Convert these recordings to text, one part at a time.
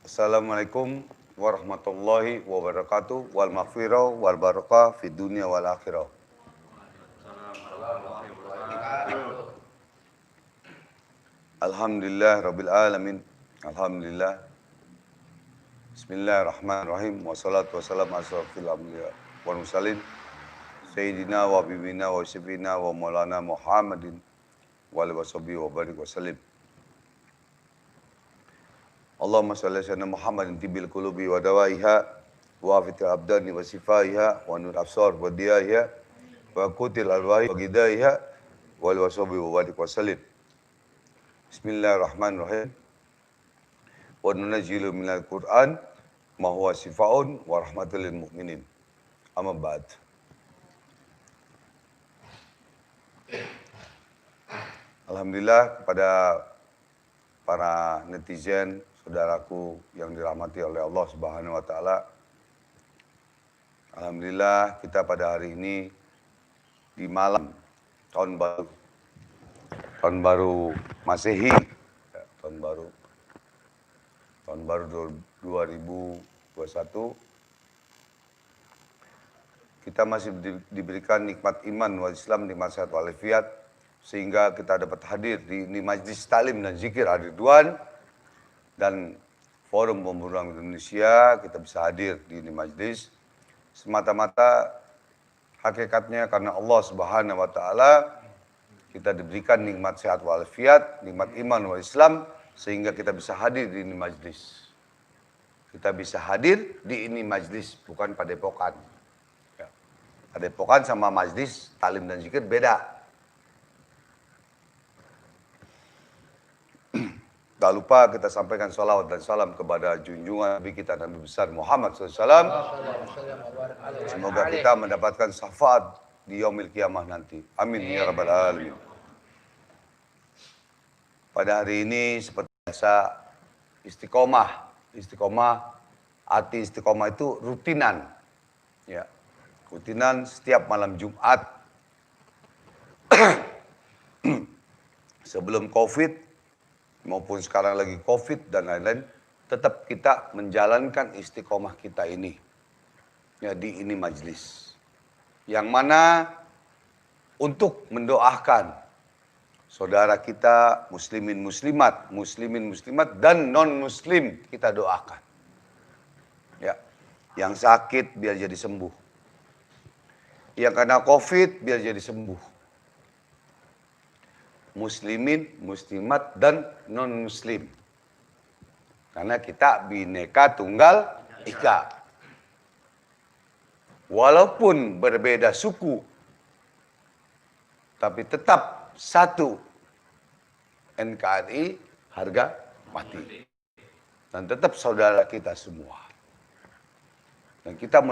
Assalamualaikum warahmatullahi wabarakatuh wal maghfirah wal barakah fid dunya wal akhirah. Alhamdulillah rabbil alamin. Alhamdulillah. Bismillahirrahmanirrahim. Wassalatu wassalamu ala asyrofil anbiya wal mursalin sayyidina wa habibina wa syafiina wa maulana Muhammadin wa alihi washabihi wa barik wasallim. Allahumma shalli ala sayyidina Muhammadin tibil qulubi wa dawaiha wa afitil abdani wa sifaiha wa nur absar wa diyaiha wa kutil alwahi wa gidaiha wa alihi washabihi wa barik wasallim. Bismillahirrahmanirrahim. Wa nunazzilu minal Qur'an ma huwa shifaa'un wa rahmatul lil mu'minin. Amma ba'd. Alhamdulillah kepada para netizen, saudaraku yang dirahmati oleh Allah Subhanahu wa taala. Alhamdulillah kita pada hari ini di malam tahun baru Masehi, tahun baru 2021, kita masih diberikan nikmat iman wal Islam, nikmat sehat walafiat, sehingga kita dapat hadir di Majlis Talim dan Zikir Ar-Ridwan dan Forum Pemurang Indonesia. Kita bisa hadir di ini majlis semata-mata hakikatnya karena Allah Subhanahu wa taala. Kita diberikan nikmat sehat walafiat, nikmat iman wal Islam, sehingga kita bisa hadir di ini majlis. Kita bisa hadir di ini majlis, bukan padepokan. Ya. Padepokan sama majlis talim dan zikir beda. Tak lupa kita sampaikan salawat dan salam kepada junjungan Nabi kita Nabi besar Muhammad SAW. Semoga kita mendapatkan syafaat di yaumil kiamah nanti. Amin ya rabbal alamin. Pada hari ini seperti biasa istiqomah. Arti istiqomah itu rutinan. Ya. Rutinan setiap malam Jumat. Sebelum Covid maupun sekarang lagi Covid dan lain-lain, tetap kita menjalankan istiqomah kita ini. Ya, di ini majlis. Yang mana untuk mendoakan saudara kita muslimin muslimat dan non muslim kita doakan. Ya, yang sakit biar jadi sembuh. Yang kena Covid biar jadi sembuh. Muslimin, muslimat, dan non-muslim. Karena kita Bhinneka Tunggal Ika. Walaupun berbeda suku, tapi tetap satu. NKRI harga mati. Dan tetap saudara kita semua. Dan kita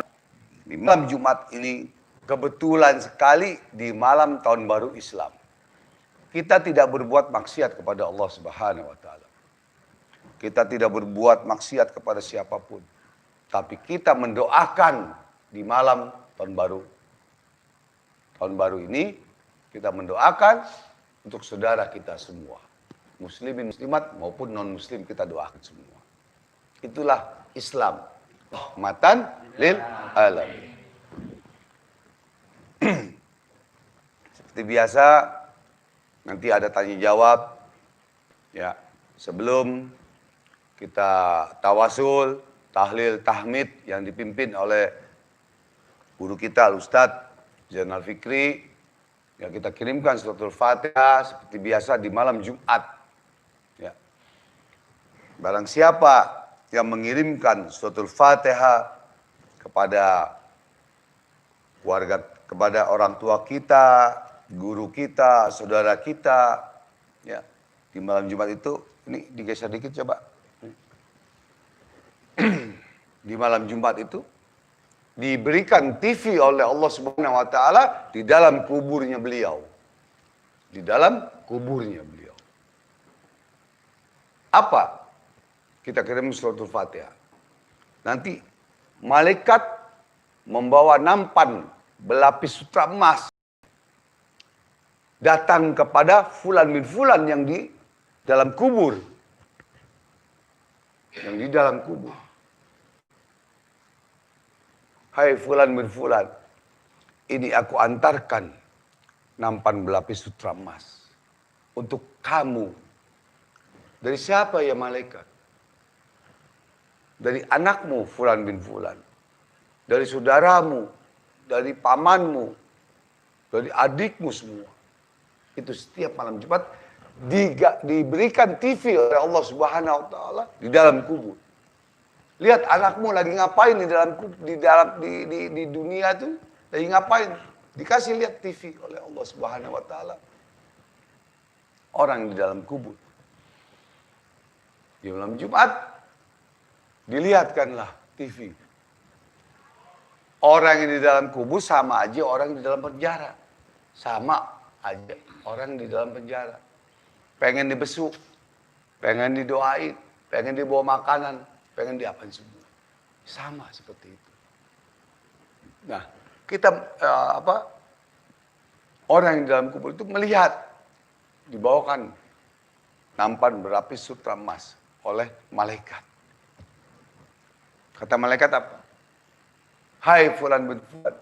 di malam Jumat ini kebetulan sekali di malam tahun baru Islam. Kita tidak berbuat maksiat kepada Allah Subhanahu wa taala. Kita tidak berbuat maksiat kepada siapapun. Tapi kita mendoakan di malam tahun baru. Tahun baru ini kita mendoakan untuk saudara kita semua. Muslimin, muslimat maupun non muslim kita doakan semua. Itulah Islam. Rahmatan lil alamin. Seperti biasa nanti ada tanya jawab, ya. Sebelum kita tawasul, tahlil, tahmid yang dipimpin oleh guru kita Ustadz Zainal Fikri, ya, kita kirimkan suratul Fatihah seperti biasa di malam Jumat. Ya. Barang siapa yang mengirimkan suratul Fatihah kepada keluarga, kepada orang tua kita, guru kita, saudara kita, ya, di malam Jumat itu, ini digeser dikit coba. Di malam Jumat itu diberikan TV oleh Allah Subhanahu wa taala di dalam kuburnya beliau. Di dalam kuburnya beliau. Apa? Kita kirim suratul Fatihah. Nanti malaikat membawa nampan belapis sutra emas datang kepada fulan bin fulan yang di dalam kubur. yang di dalam kubur. Hai fulan bin fulan, ini aku antarkan nampan berlapis sutra emas untuk kamu. Dari siapa ya malaikat? Dari anakmu fulan bin fulan, dari saudaramu, dari pamanmu, dari adikmu semua. Itu setiap malam Jumat diberikan TV oleh Allah Subhanahu wa taala di dalam kubur. Lihat anakmu lagi ngapain di dunia tuh, lagi ngapain? Dikasih lihat TV oleh Allah Subhanahu wa taala. Orang di dalam kubur. Di malam Jumat dilihatkanlah TV. Orang yang di dalam kubur sama aja orang di dalam penjara. Sama aja orang di dalam penjara. Pengen dibesuk, pengen didoain, pengen dibawa makanan, pengen diapain semua. Sama seperti itu. Nah, kita orang yang di dalam kubur itu melihat dibawakan nampan berlapis sutra emas oleh malaikat. Kata malaikat apa? Hai fulan bin fulan,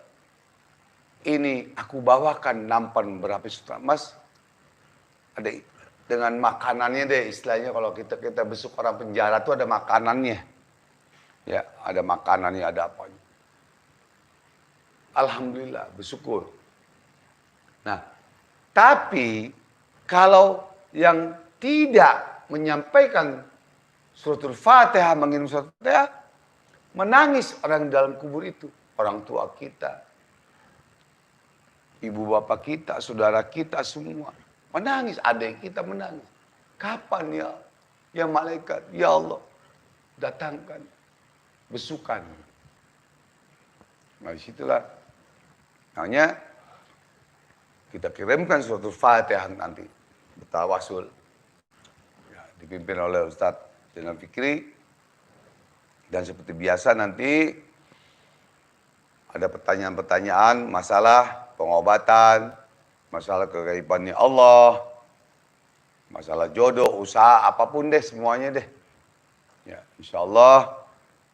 ini aku bawakan nampan berlapis sutra emas. Ada dengan makanannya deh, istilahnya kalau kita besuk orang penjara tuh ada makanannya. Ya, ada makanannya, ada apanya. Alhamdulillah, bersyukur. Nah, tapi kalau yang tidak menyampaikan suratul Fatihah, mengirim suratul Fatihah, menangis orang dalam kubur itu. Orang tua kita, ibu bapak kita, saudara kita semua. Menangis, adik kita menangis. Kapan ya malaikat, ya Allah, datangkan besukan. Nah, disitulah, namanya kita kirimkan suatu Fatihah nanti, bertawasul. Ya, dipimpin oleh Ustadz Zainal Fikri. Dan seperti biasa nanti ada pertanyaan-pertanyaan, masalah pengobatan, masalah kegaibannya Allah, masalah jodoh, usaha, apapun deh, semuanya deh. Ya, insya Allah,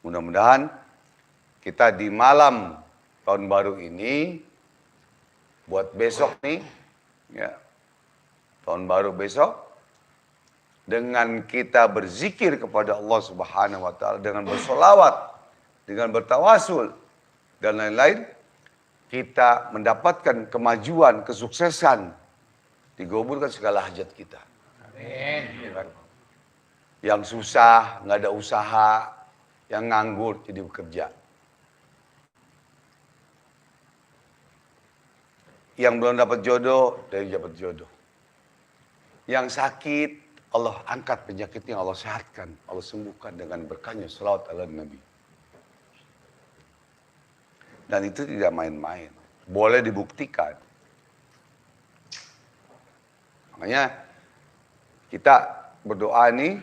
mudah-mudahan kita di malam tahun baru ini, buat besok nih, ya, tahun baru besok, dengan kita berzikir kepada Allah Subhanahu wa taala, dengan bersolawat, dengan bertawasul, dan lain-lain, kita mendapatkan kemajuan, kesuksesan, digabulkan segala hajat kita. Amin. Ya kan? Yang susah, nggak ada usaha, yang nganggur jadi bekerja. Yang belum dapat jodoh, dari dapat jodoh. Yang sakit, Allah angkat penyakitnya, Allah sehatkan, Allah sembuhkan dengan berkahnya shalawat ala Nabi. Dan itu tidak main-main. Boleh dibuktikan. Makanya kita berdoa nih,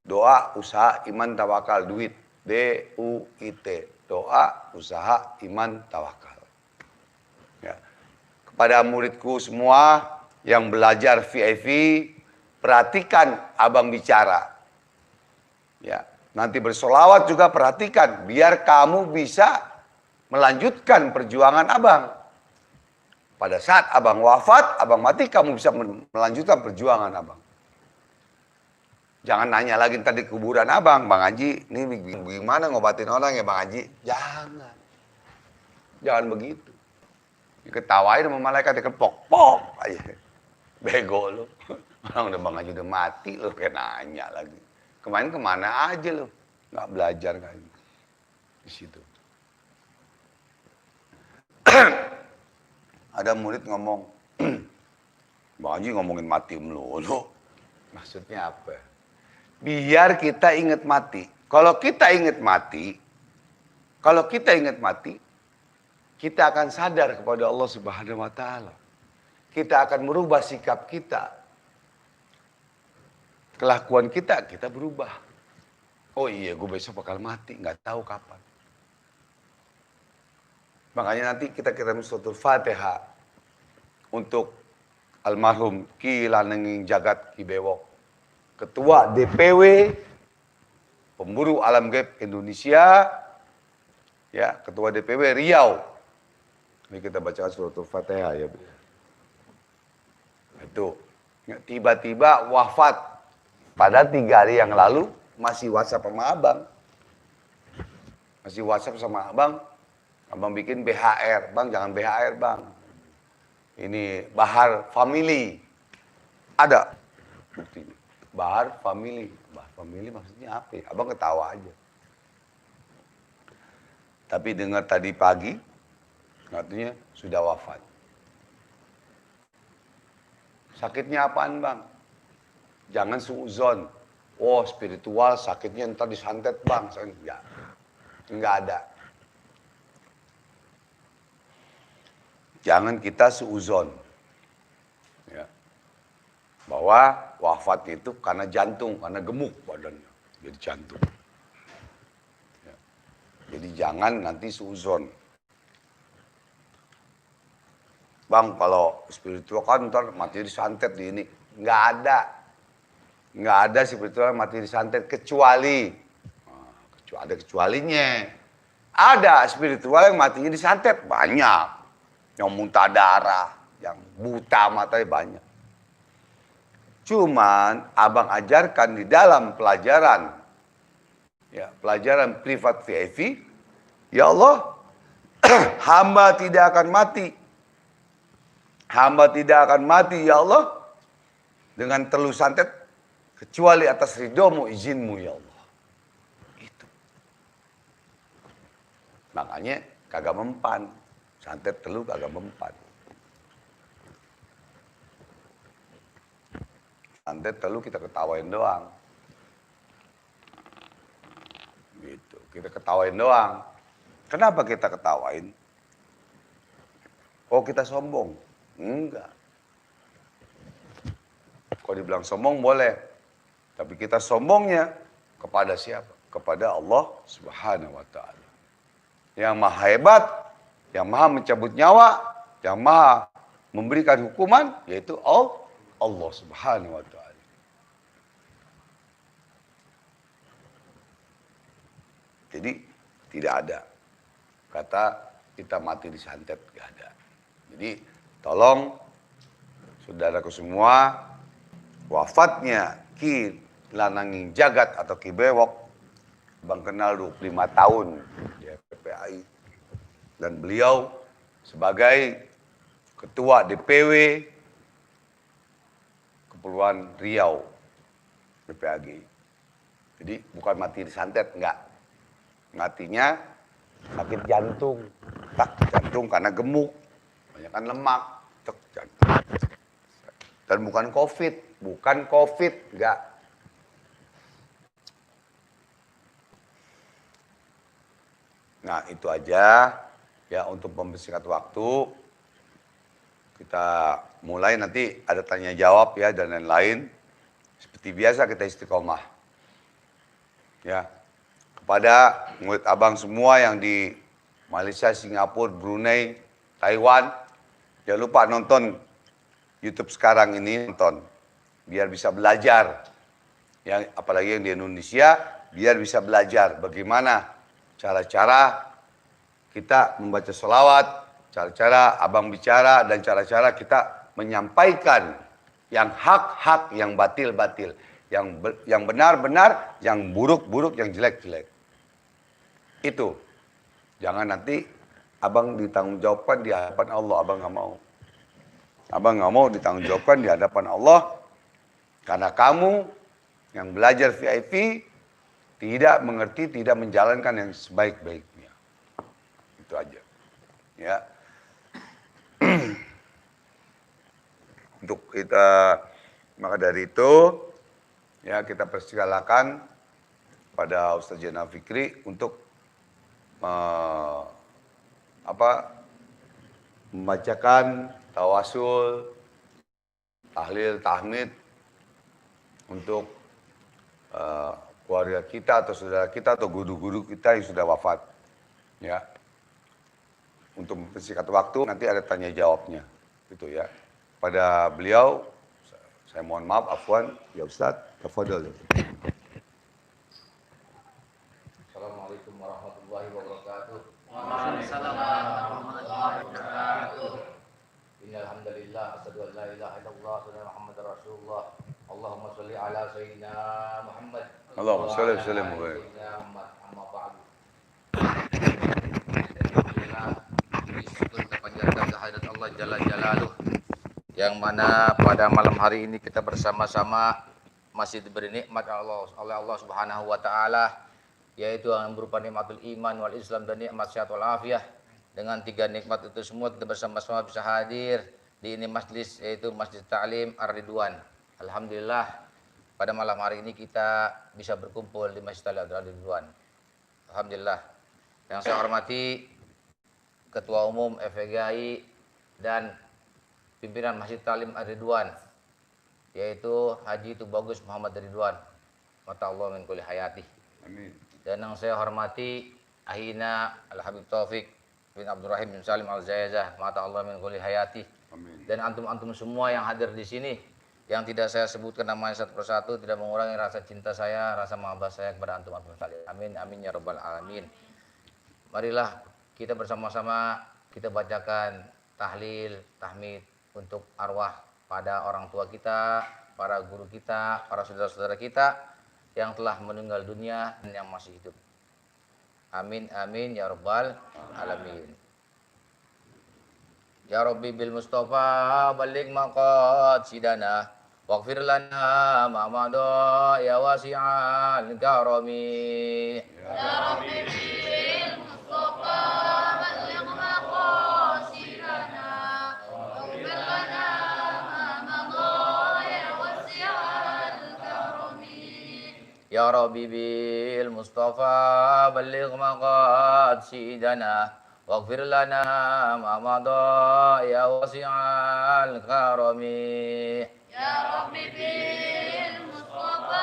doa, usaha, iman, tawakal, duit. D-U-I-T. Doa, usaha, iman, tawakal. Ya. Kepada muridku semua yang belajar VIP, perhatikan abang bicara. Ya. Nanti bersolawat juga perhatikan, biar kamu bisa melanjutkan perjuangan abang. Pada saat abang wafat, abang mati, kamu bisa melanjutkan perjuangan abang. Jangan nanya lagi tadi kuburan abang, Bang Haji, ini gimana ngobatin orang ya Bang Haji? Jangan. Jangan begitu. Diketawain sama malaikat, dikepok-pok aja. Bego lu. Orang udah Bang Haji udah mati, lu kayak nanya lagi. Kemarin kemana aja lo? Nggak belajar kali. Di situ. Ada murid ngomong, Bang Haji ngomongin mati melulu. Maksudnya apa? Biar kita ingat mati. Kalau kita ingat mati, kita akan sadar kepada Allah Subhanahu wa taala. Kita akan merubah sikap kita. Kelakuan kita berubah. Oh iya, gue besok bakal mati, nggak tahu kapan. Makanya nanti kita kirim suratul Fatihah untuk almarhum Ki Lanenging Jagat Ki Bewok, Ketua DPW pemburu alam gaib Indonesia, ya, Ketua DPW Riau. Ini kita bacakan suratul Fatihah ya. Itu tiba-tiba wafat. Pada 3 hari yang lalu masih WhatsApp sama abang. Masih WhatsApp sama abang. Abang bikin BHR. Bang, jangan BHR, bang. Ini Bahar Family. Ada buktinya. Bahar Family. Bahar Family maksudnya apa ya? Abang ketawa aja. Tapi dengar tadi pagi, katanya sudah wafat. Sakitnya apaan, bang? Jangan suuzon. Oh, spiritual sakitnya ntar disantet, bang. Enggak ada. Jangan kita suuzon. Ya. Bahwa wafat itu karena jantung, karena gemuk badannya. Jadi jantung. Ya. Jadi jangan nanti suuzon. Bang, kalau spiritual kan ntar mati disantet di ini. Nggak ada. Nggak ada spiritual mati disantet kecuali. Ada kecualinya. Ada spiritual yang matinya disantet. Banyak. Yang muntah darah. Yang buta matanya banyak. Cuman abang ajarkan di dalam pelajaran. Ya, pelajaran privat VIP. Ya Allah. Hamba tidak akan mati. Hamba tidak akan mati ya Allah. Dengan telu santet. Kecuali atas ridhomu, izinmu ya Allah. Itu. Makanya kagak mempan. Santet telu kagak mempan. Santet telu kita ketawain doang. Gitu. Kita ketawain doang. Kenapa kita ketawain? Oh, kita sombong. Enggak. Kalau dibilang sombong boleh. Tapi kita sombongnya kepada siapa? Kepada Allah Subhanahu wa ta'ala. Yang maha hebat, yang maha mencabut nyawa, yang maha memberikan hukuman, yaitu Allah Subhanahu wa ta'ala. Jadi tidak ada kata kita mati disantet, gak ada. Jadi tolong saudaraku semua, wafatnya Ki Lananging Jagat atau Ki Bewok, Bang kenal 25 tahun di FPPAI. Dan beliau sebagai Ketua DPW Kepulauan Riau DPAG. Jadi bukan mati disantet, enggak. Matinya sakit jantung. Tak jantung karena gemuk, banyak kan lemak, tek jantung. Dan bukan COVID, enggak. Nah, itu aja ya untuk mempersingkat waktu. Kita mulai nanti ada tanya jawab ya dan lain-lain. Seperti biasa kita istiqomah. Ya. Kepada murid abang semua yang di Malaysia, Singapura, Brunei, Taiwan, jangan lupa nonton YouTube sekarang ini, nonton biar bisa belajar. Yang apalagi yang di Indonesia biar bisa belajar bagaimana cara-cara kita membaca sholawat, cara-cara abang bicara, dan cara-cara kita menyampaikan yang hak-hak, yang batil-batil, yang benar-benar, yang buruk-buruk, yang jelek-jelek. Itu. Jangan nanti abang ditanggungjawabkan di hadapan Allah, abang nggak mau. Abang nggak mau ditanggungjawabkan di hadapan Allah, karena kamu yang belajar VIP, tidak mengerti, tidak menjalankan yang sebaik-baiknya. Itu aja. Ya. Untuk kita, maka dari itu, ya kita persilakan pada Ustaz Zainal Fikri untuk membacakan tawasul, tahlil, tahmid untuk keluarga kita atau saudara kita atau guru-guru kita yang sudah wafat. Ya. Untuk mempersingkat waktu nanti ada tanya jawabnya. Gitu ya. Pada beliau saya mohon maaf, afwan ya Ustaz, tafadhol. wabarakatuh. Waalaikumsalam warahmatullahi wabarakatuh. Innal hamdalillah asyhadu an la ilaha illallah wa anna Muhammadar Rasulullah. Allahumma shalli ala sayyidina Muhammad. Allahumma shalli wa sallim wa barik. Amma ba'du. Alhamdulillah, syukur kepanjatan kehadirat Allah Jalla Jalaluh, yang mana pada malam hari ini kita bersama-sama masih diberi nikmat oleh Allah Subhanahu wa taala, yaitu yang berupa nikmatul iman wal Islam dan nikmat sehat wal afiah. Dengan tiga nikmat itu semua kita bersama-sama bisa hadir di ini majlis, yaitu Masjid Ta'lim Ar-Ridwan. Alhamdulillah, pada malam hari ini kita bisa berkumpul di Masjid Ta'lim Ar-Ridwan. Alhamdulillah. Yang saya hormati Ketua Umum FGI dan pimpinan Masjid Ta'lim Ar-Ridwan, yaitu Haji Tubagus Muhammad Ridwan, mata Allah min kulli hayati. Amin. Dan yang saya hormati Ahina Al-Habib Taufik bin Abdurrahim bin Salim Al-Zaizah, mata Allah min kulli hayati. Amin. Dan antum-antum semua yang hadir di sini, yang tidak saya sebutkan namanya satu persatu, tidak mengurangi rasa cinta saya, rasa mahabbah saya kepada antum-antum sekalian. Amin, amin ya rabbal alamin. Marilah kita bersama-sama kita bacakan tahlil, tahmid untuk arwah pada orang tua kita, para guru kita, para saudara-saudara kita yang telah meninggal dunia dan yang masih hidup. Amin, amin ya rabbal alamin. Ya Rabbi bil Mustafa balik maqasidana waghfir lana ma madha ya wasi'al karami. Ya Rabbi bil Mustafa balik maqasidana waghfir lana ma madha ya wasi'al karami. Ya Rabbi bil Mustafa balik maqasidana waghfir lana ma madha ya wasi'al karami. Ya Rabbi bil Mustafa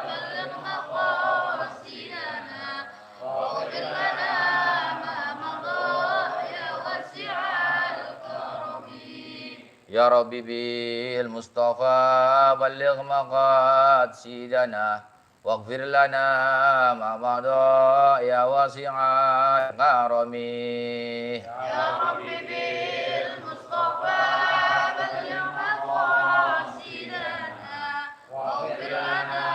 balligh maqasidana waghfir lana ma madha ya wasi'al karami. Ya Rabbi bil Mustafa balligh maqasidana waghfir lana ma madha ya wasi'al karami. Ya Rabbi bil Mustafa balligh maqasidana waghfir lana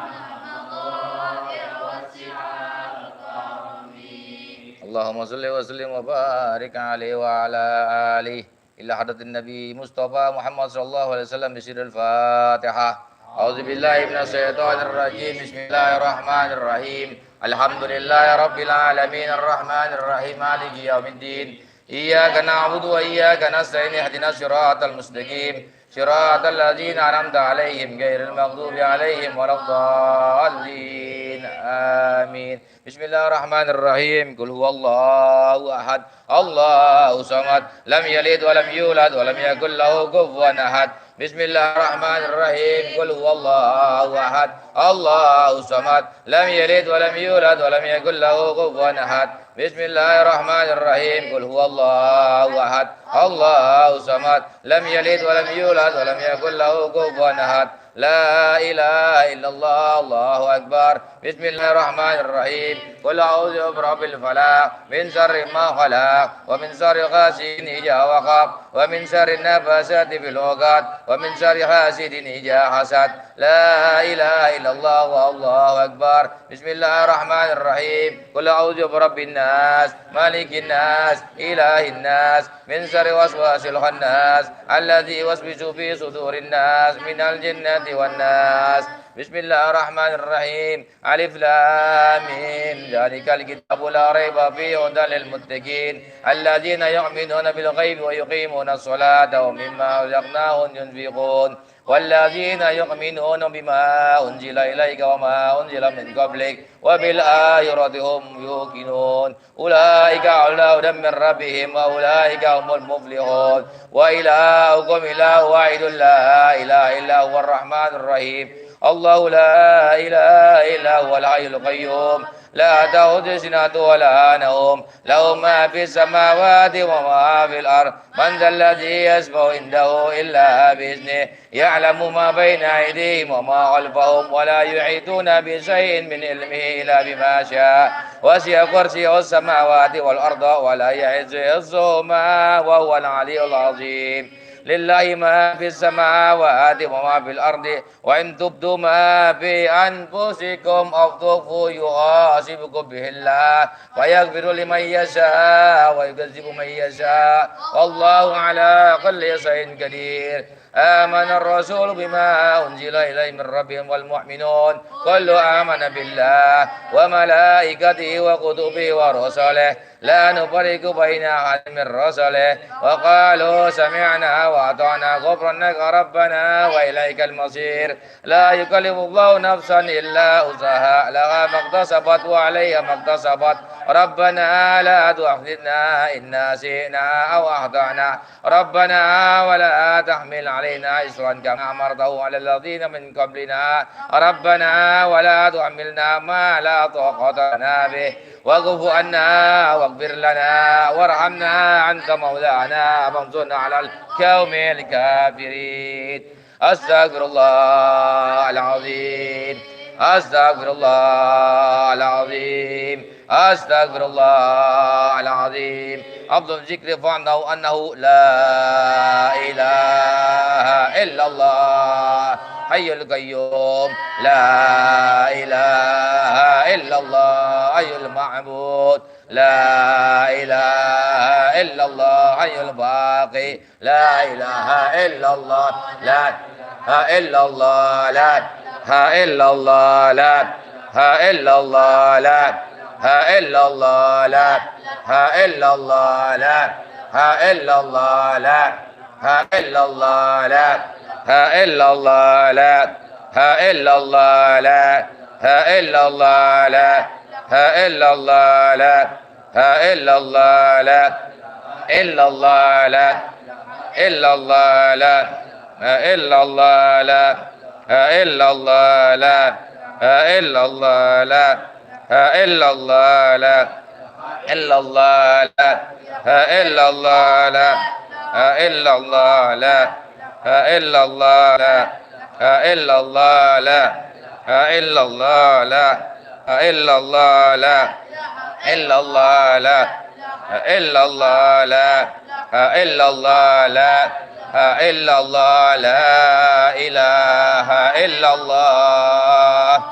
ma madha ya wasi'al karami. Allahumma salli wa sallim wa barik alaihi wa ala alihi ila hadratin Nabi Mustafa Muhammad sallallahu alaihi wasallam bi sirril Fatihah. A'udzu billahi minasyaitonir rajim. Bismillahirrahmanirrahim. Alhamdulillahi rabbil alamin arrahmanir rahim maliki yaumiddin. Iyyaka na'budu wa iyyaka nasta'in ihdinas siratal mustaqim. Siratal ladzina an'amta 'alaihim ghairil maghdubi 'alaihim waladdallin. Amin. Bismillahirrahmanirrahim. Qul huwallahu ahad. Allahu samad. Lam yalid wa lam yulad wa lam yakul lahu kufuwan ahad. Bismillahirrahmanirrahim. Qul huwallahu ahad. Allahu samad. Lam yalid wa lam yulad wa lam yakul lahu kufuwan ahad. Bismillahirrahmanirrahim. Qul huwallahu ahad. Allahu samad. Lam yalid wa lam yulad wa lam yakul lahu kufuwan ahad. La ilaha illallah, Allahu akbar. Bismillahirrahmanirrahim. Qul a'udzu birabbil falaq min syarri ma khalaq wa min syarri ghasidin idza waqab wa min syarri nafasati fil 'uqad wa min syarri hasidin idza hasad. La ilaha illallah wallahu akbar. Bismillahirrahmanirrahim. Qul a'udzu birabbin nas, malikin nas, ilahin nas, min syarri waswasil khannas alladzi yuwaswisu fi sudurin nas minal jinnati wan nas. Bismillahirrahmanirrahim. Alif lam mim. Dzalikal kitabu la raiba fihi hudan lil muttaqin alladzina yu'minuna bil ghaibi wa yuqimuna as-salata wa mimma razaqnahum yunfiqun. والذين يؤمنون بما أنزل إليك وما أنزل من قبلك وبالآخرة هم يوقنون أولئك على هدى من ربهم وأولئك هم المفلحون وإلهكم إله واحد لا إله إلا هو الرحمن الرحيم الله لا إله إلا هو الحي القيوم لا تأخذه سنة ولا نوم له ما في السماوات وما في الأرض من ذا الذي يشفع عنده إلا بإذنه يعلم ما بين أيديهم وما خلفهم ولا يحيطون بشيء من علمه إلا بما شاء وسع كرسيه السماوات والأرض ولا يعز حفظهما وهو العلي العظيم لله ما في السماوات وما في الأرض وإن تبدوا ما في أنفسكم أو تخفوا يحاسبكم به الله ويغفر لمن يشاء ويعذب من يشاء والله على كل شيء قدير آمن الرسول بما أنزل إليه من ربهم والمؤمنون كل آمن بالله وملائكته وكتبه ورسله لا نفرق بين أحد من رسله وقالوا سمعنا وأطعنا غفرانك ربنا وإليك المصير لا يكلف الله نفسا إلا وسعها لها ما اكتسبت وعليها ما اكتسبت ربنا لا تؤاخذنا إن نسينا أو أخطأنا ربنا ولا تحمل علينا إصرا كما أمرته على الذين من قبلنا ربنا ولا تحملنا ما لا طاقة لنا به واغفر عنا واغفر لنا وارحمنا أنت مولانا فانصرنا على القوم الكافرين أستغفر الله العظيم أستغفر الله العظيم أستغفر الله العظيم أفضل الذكر فعنه أنه لا إله إلا الله حي القيوم لا إله إلا الله حي المعبود لا إله إلا الله حي الباقي لا إله إلا الله لا إله إلا الله لا إله إلا الله لا إله إلا الله لا إله إلا الله لا إله إلا الله لا إله إلا الله لا إله إلا الله لا إله إلا الله لا إله إلا الله لا إله إلا الله لا إله إلا الله لا إله إلا الله لا إلا الله لا إلا الله لا إلا الله لا إلا الله لا إلا الله لا إلا الله لا إلا الله لا إلا الله لا إلا الله لا إلا الله لا إلا الله لا إلا الله لا إلا الله لا إلا الله لا إلا الله لا إلا الله لا إلا الله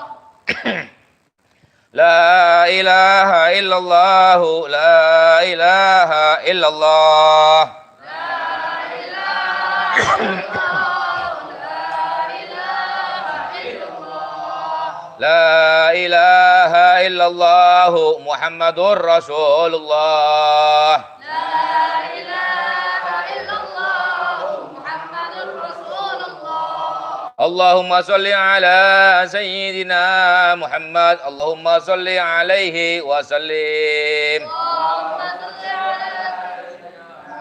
لا إله إلا الله لا إله إلا الله لا إله إلا الله لا إله إلا الله محمد رسول الله لا إله إلا الله محمد رسول الله اللهم صل على سيدنا محمد اللهم صل عليه وسلم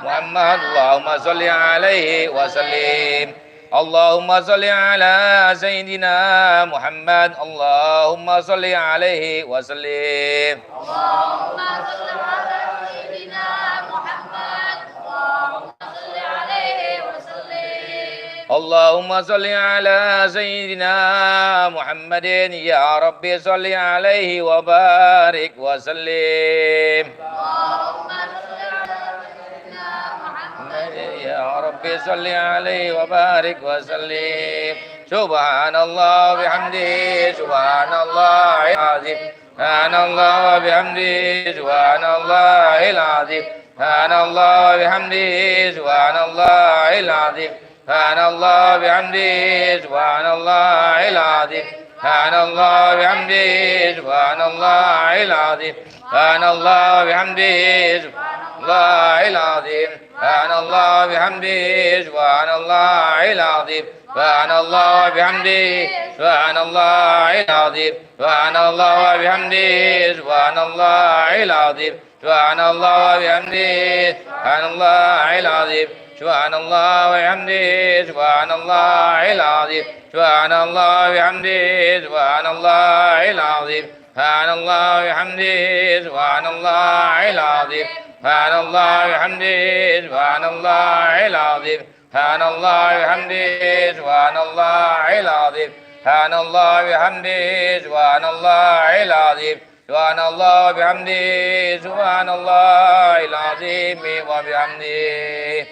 محمد اللهم صل عليه وسلم اللهم صل على سيدنا محمد اللهم صل عليه وسلم اللهم صل على سيدنا محمد اللهم صل عليه وسلم اللهم صل على سيدنا محمد يا ربي صل عليه وبارك وسلم اللهم صل على سيدنا محمد يا ربي صل عليه وبارك وسلم سبحان الله وبحمده سبحان الله العظيم سبحان الله وبحمده سبحان الله العظيم سبحان الله وبحمده سبحان الله العظيم سبحان الله وبحمده سبحان الله العظيم سبحان الله وبحمده سبحان الله العظيم سبحان الله وبحمده سبحان الله العظيم سبحان الله وبحمده سبحان الله العظيم سبحان الله وبحمده سبحان الله العظيم سبحان الله وبحمده سبحان الله العظيم سبحان الله وبحمده سبحان الله العظيم سبحان الله وبحمده سبحان الله العظيم سبحان الله وبحمده سبحان الله العظيم سبحان الله وبحمده سبحان الله العظيم سبحان الله وبحمده سبحان الله العظيم سبحان الله وبحمده سبحان الله العظيم سبحان الله وبحمده سبحان الله العظيم سبحان الله وبحمده سبحان الله العظيم وبحمده.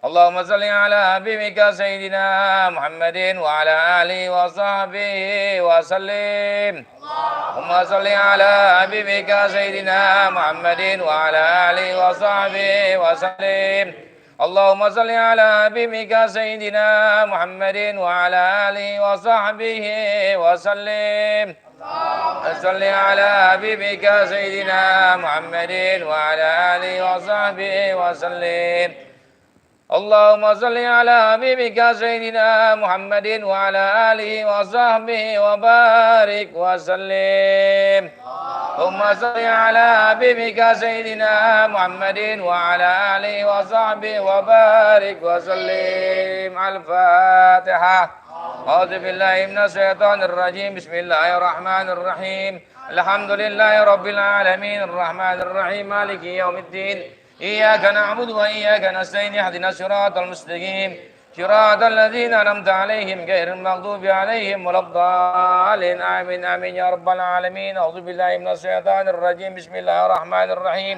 اللهم صل على حبيبك سيدنا محمد وعلى آله وصحبه وسلم. اللهم صل على حبيبك سيدنا محمد وعلى آله وصحبه وسلم. اللهم صل على حبيبك سيدنا محمد وعلى آله وصحبه وسلم. صل على حبيبك سيدنا محمد وعلى آله وصحبه وسلم. اللهم صل على حبيبك سيدنا محمد وعلى آله وصحبه وبارك وسلم. اللهم صل على حبيبك سيدنا محمد وعلى آله وصحبه وبارك وسلم. الفاتحة. أعوذ بالله من الشيطان الرجيم. بسم الله الرحمن الرحيم. الحمد لله رب العالمين الرحمن الرحيم مالك يوم الدين. إياك نعبد وإياك نستعين اهدنا الصراط المستقيم صراط الذين أنعمت عليهم غير المغضوب عليهم ولا الضالين آمين آمين يا رب العالمين. أعوذ بالله من الشيطان الرجيم. بسم الله الرحمن الرحيم.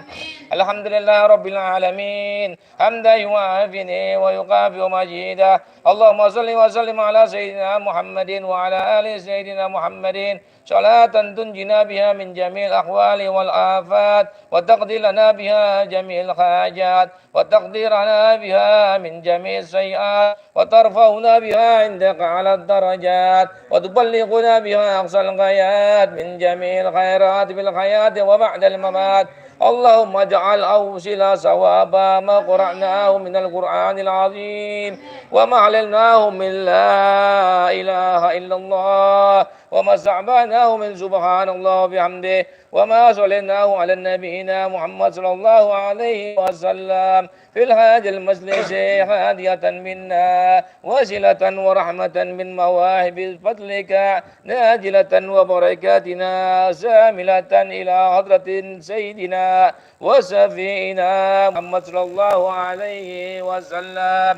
الحمد لله رب العالمين حمدا يوافي ويكافئ مجيدا. اللهم صل وسلم على سيدنا محمد وعلى آل سيدنا محمد صلاة تنجينا بها من جميع الأحوال والآفات وتقضي لنا بها جميع الحاجات وتقدير لنا بها من جميع السيئات وترفعنا بها عندك على الدرجات وتبلغنا بها أقصى الغايات من جميع الخيرات في الحياة وبعد الممات. اللهم اجعل أوصل صوابا ما قرأناه من القرآن العظيم وما علمناه من لا إله إلا الله وما استعبناه من سبحان الله وبحمده وما صليناه على نبينا محمد صلى الله عليه وسلم في الهادي المجلس هادية منا وسلة ورحمة من مواهب فضلك ناجلة وبركاتنا ساملة إلى حضرة سيدنا وسفينا محمد صلى الله عليه وسلم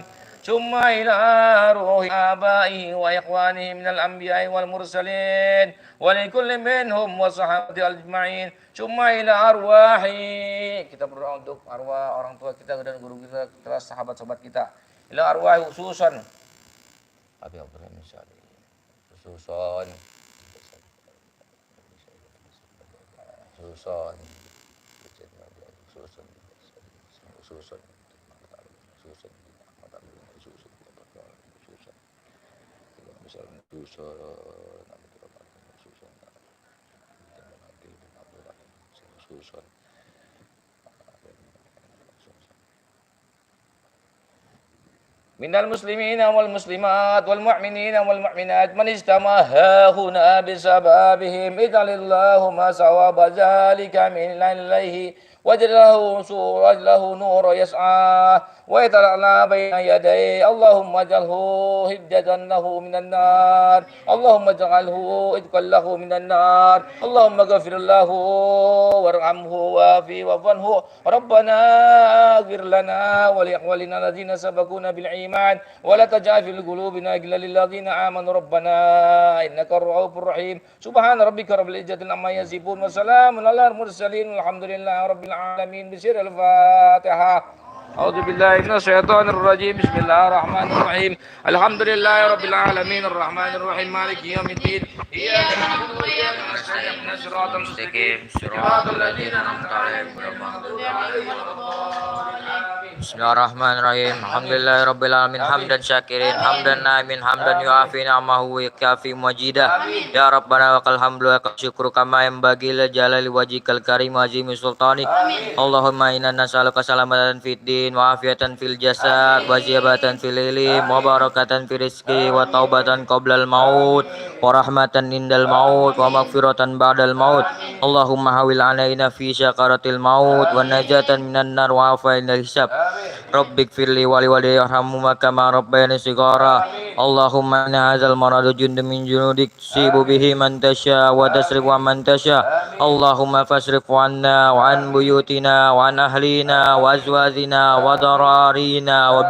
ثم إلى روح آبائه وإخوانه من الأنبياء والمرسلين ولكل منهم وصحابة أجمعين ثم إلى أرواح. Kita berdoa untuk arwah orang tua kita dan guru kita, sahabat-sahabat kita. Ila arwah khususan Abi Ibrahim Syari khususan minal muslimina wal muslimat wal mu'minina wal mu'minat man istamaha huna bisababihim idalillahu ma sawaba zalika min lillahi wajlahu suraj lahu nur yas'a wa yatala'la bayna yaday Allahumma jalhu hidjatan lahu minan nar Allahumma jalhu idqal lahu minan nar Allahumma ghafir lahu warhamhu wa'fi wa'fanhu Rabbana aghfir lana wa li'ikhwanina alladzina sabaquna bil iman wa la taj'al fil qulubina ghillan lil ladzina amanu Rabbana innaka ar-ra'ufur rahim. Subhana rabbika rabbil izzati amma yasifun wa salamun alal mursalin walhamdulillahi rabbil alamin. Bisir al-Fatihah. أعوذ بالله من الشيطان الرجيم. بسم الله الرحمن الرحيم. الحمد لله رب العالمين الرحمن الرحيم مالك يوم الدين. إياك نعبد وإياك نستعين اهدنا الصراط المستقيم صراط الذين أنعمت عليهم غير المغضوب عليهم ولا الضالين. Bismillahirrahmanirrahim. Alhamdulillahirabbil alamin hamdan syakirin hamdan naimin hamdan yu'afi ni'amahu wa yakfi majida. Ya Rabbana wa hamdu wa syukru kama yanbaghi li jalali wajhikal karim wa azimi sultanik. Allahumma inna nas'aluka salamatan fid din wa afiatan fil jasad wa ziyadatan fil ilm wa barakatan fil rizqi wa taubatan qablal maut wa rahmatan indal maut wa maghfiratan ba'dal maut. Allahumma hawil alaina fi syakaratil maut wa najatan minan nar wa afainal hisab. Rabbik firli wali wali yarhamuma kama rabbayani shighara. Allahumma inna hadzal maradu jundun min junudik tusibu bihi man tasya wa tasrifu man tasya. Allahumma fasrif anna wa an buyutina wa an ahlina wa azwajina wa dararina wa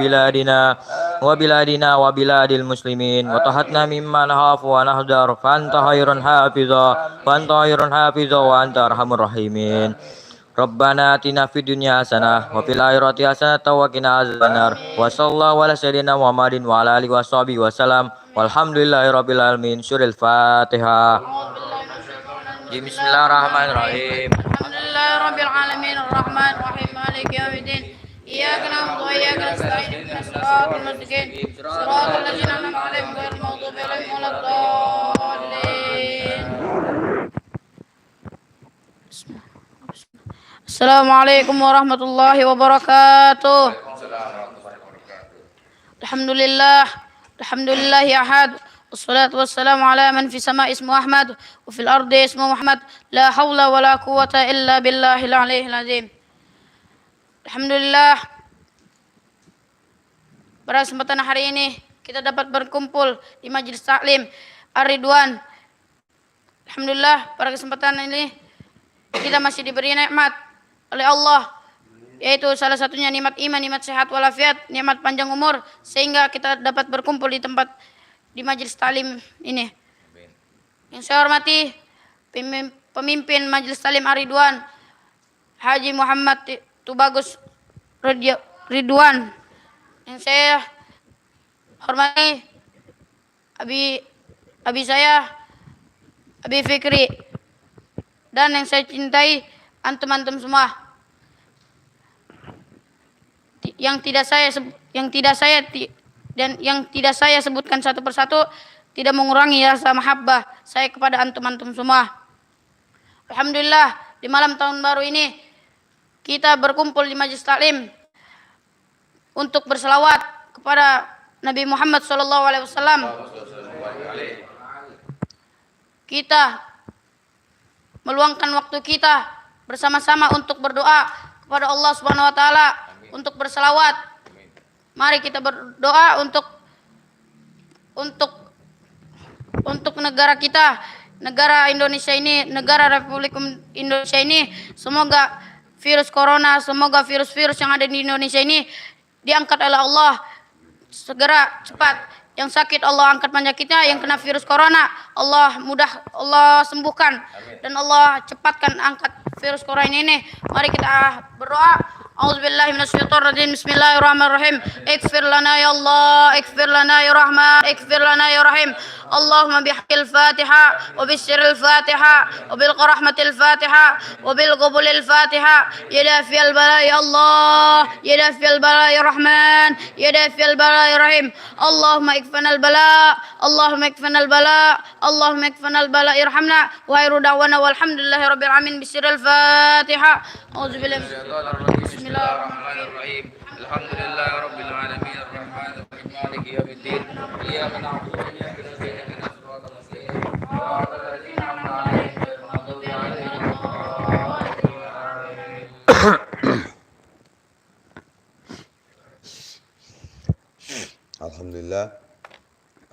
biladina wa biladil muslimin wa tahatna mimma nahafu wa nahdar fa anta khairun hafiza wa anta arhamur rahimin. Rabbana atina fid dunya hasanah wa fil akhirati hasanah wa qina azabannar. Wa sallallahu ala sayyidina Muhammadin wa ala alihi washabihi wasallam. Walhamdulillahirabbil alamin. Surah Al-Fatihah. Bismillahirrahmanirrahim. Alhamdulillahirabbil alamin arrahmanir rahim maliki yaumiddin. Iyyaka na'budu wa iyyaka nasta'in ihdinas siratal mustaqim siratal ladzina an'amta 'alaihim ghairil maghdubi 'alaihim waladdallin. Assalamualaikum warahmatullahi wabarakatuh. Alhamdulillahi ahad. Wassalatu wassalamu ala man fi sama ismu Ahmad wa fil ardi ismu Muhammad. La hawla wa la quwata illa billahil aliyyil azim. Alhamdulillah, pada kesempatan hari ini kita dapat berkumpul di Majelis Taklim Ar-Ridwan. Alhamdulillah, pada kesempatan ini kita masih diberi nikmat oleh Allah, yaitu salah satunya nikmat iman, nikmat sehat walafiat, nikmat panjang umur, sehingga kita dapat berkumpul di tempat di majelis taklim ini. Yang saya hormati pemimpin majelis taklim Ar-Ridwan, Haji Muhammad Tubagus Ridwan. Yang saya hormati Abi saya Abi Fikri, dan yang saya cintai antum-antum semua. Yang tidak saya sebutkan satu persatu tidak mengurangi rasa mahabbah saya kepada antum-antum semua. Alhamdulillah, di malam tahun baru ini kita berkumpul di majelis taklim untuk berselawat kepada Nabi Muhammad SAW. Kita meluangkan waktu kita bersama-sama untuk berdoa kepada Allah Subhanahu wa taala, untuk berselawat. Mari kita berdoa untuk negara kita, negara Indonesia ini, negara Republik Indonesia ini. Semoga virus corona, semoga virus-virus yang ada di Indonesia ini diangkat oleh Allah segera cepat. Yang sakit Allah angkat penyakitnya, yang kena virus corona Allah sembuhkan. Amin. Dan Allah cepatkan angkat virus corona ini. Mari kita berdoa. A'udzubillahi minasyaitonirrajim. Bismillahirrahmanirrahim. Ighfir lana ya Allah, ighfir lana ya Rahman, ighfir lana ya Rahim. Allahumma bihaqqil Fatiha wa bisyiril Fatiha wa bil rahmatil Fatiha wa bil qabulil Fatiha. Ya dafiyal bala ya Allah, ya dafiyal bala ya Rahman, ya dafiyal bala ya Rahim. Allahumma ikfanal bala, Allahumma ikfanal bala, Allahumma ikfanal bala irhamna. Wa khairu da'wana walhamdulillahi rabbil alamin. Bisyiril Fatiha. A'udzubillahi Bismillahirrahmanirrahim. Alhamdulillahirabbil alamin arrahmanir rahim maliki yaumiddin. Iyyaka na'budu wa iyyaka nasta'in ihdinas siratal mustaqim siratal ladzina an'amta 'alaihim ghairil maghdubi 'alaihim waladdallin.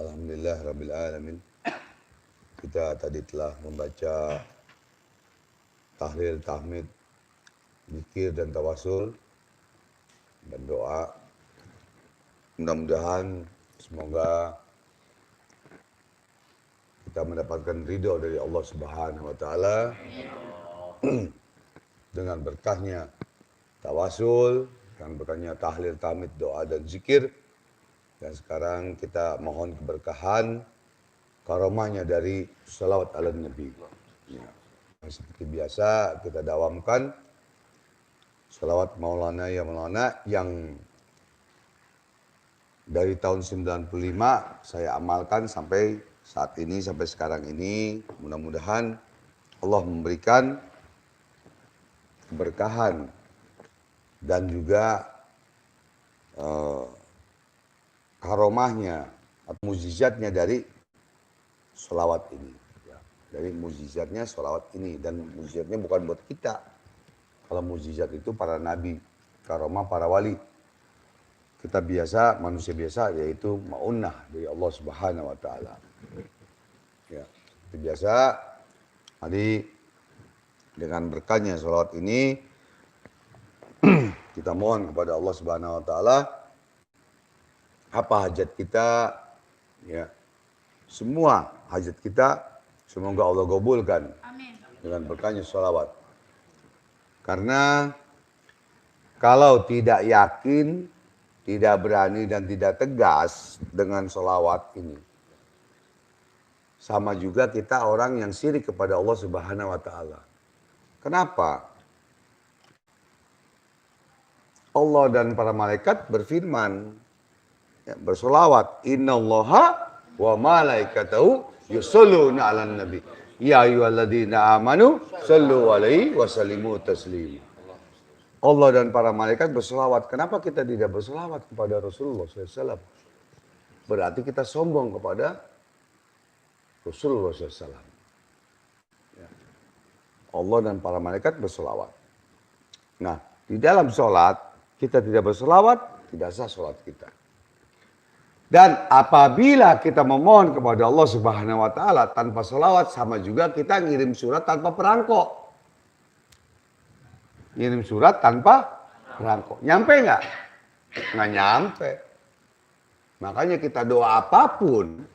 Alhamdulillah rabbil alamin. Kita tadi telah membaca tahlil, tahmid, zikir dan tawasul dan doa. Mudah-mudahan semoga kita mendapatkan ridho dari Allah Subhanahu wa taala dengan berkahnya tawasul, dengan berkahnya tahlil, tahmid, doa dan zikir. Dan sekarang kita mohon keberkahan karomahnya dari salawat ala Nabi. Ya. Seperti biasa kita dawamkan salawat Maulana ya Maulana yang dari tahun 95 saya amalkan sampai saat ini, sampai sekarang ini. Mudah-mudahan Allah memberikan keberkahan dan juga karomahnya atau mukjizatnya dari sholawat ini. Dari mukjizatnya sholawat ini. Dan mukjizatnya bukan buat kita. Kalau mukjizat itu para nabi, karomah para wali. kita biasa, manusia biasa, yaitu ma'unah dari Allah Subhanahu wa Ta'ala. Ya, seperti biasa, tadi dengan berkahnya sholawat ini, kita mohon kepada Allah Subhanahu wa Ta'ala, apa hajat kita, ya, semua hajat kita, semoga Allah kabulkan dengan berkahnya sholawat. Karena kalau tidak yakin, tidak berani dan tidak tegas dengan sholawat ini, sama juga kita orang yang syirik kepada Allah Subhanahu wa Ta'ala. Kenapa? Allah dan para malaikat berfirman, ya, bersolawat, innallaha wa malaikatahu yusholluna 'alan nabi. Ya ayyuhalladzina amanu shallu 'alaihi wa sallimu taslima. Allah dan para malaikat bersolawat. Kenapa kita tidak bersolawat kepada Rasulullah SAW? Berarti kita sombong kepada Rasulullah SAW. Ya. Allah dan para malaikat bersolawat. Nah, di dalam sholat, kita tidak bersolawat, tidak sah sholat kita. Dan apabila kita memohon kepada Allah Subhanahu wa Ta'ala tanpa sholawat, sama juga kita ngirim surat tanpa perangko. Ngirim surat tanpa perangko. Nyampe nggak? Nggak nyampe. Makanya kita doa apapun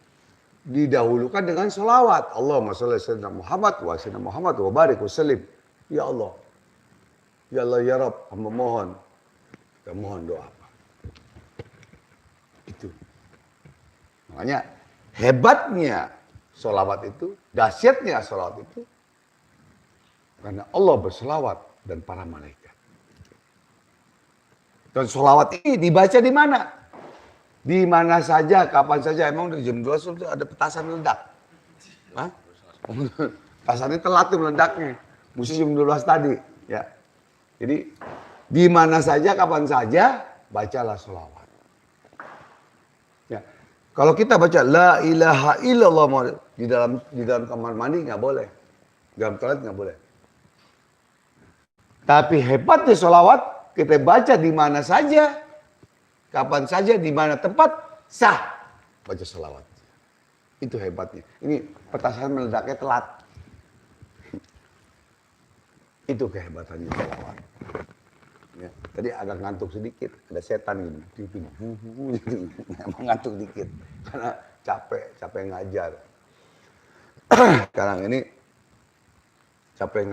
didahulukan dengan sholawat. Allahumma sholli ala sayyidina Muhammad wa sayyidina Muhammad wa barik wa sallim. Ya Allah. Ya Allah ya Rabb, hamba mohon. Kita mohon doa apa? Itu. Makanya hebatnya sholawat itu, dahsyatnya sholawat itu, karena Allah berselawat dan para malaikat. Dan sholawat ini dibaca di mana? Di mana saja, kapan saja. Emang dari jam 12 sudah ada petasan meledak? Hah? Petasannya telat tuh meledaknya. Mesti jam 12 tadi. Ya. Jadi di mana saja, kapan saja, bacalah sholawat. Ya. Kalau kita baca la ilaha illallah di dalam kamar mandi nggak boleh. Di dalam toilet nggak boleh. Tapi hebatnya sholawat, kita baca di mana saja, kapan saja, di mana tempat, sah baca sholawat. Itu hebatnya. Ini petasan meledaknya telat. Itu kehebatannya sholawat. Ya, tadi agak ngantuk sedikit, ada setan gitu. Emang ngantuk dikit, karena capek ngajar. Sekarang ini capek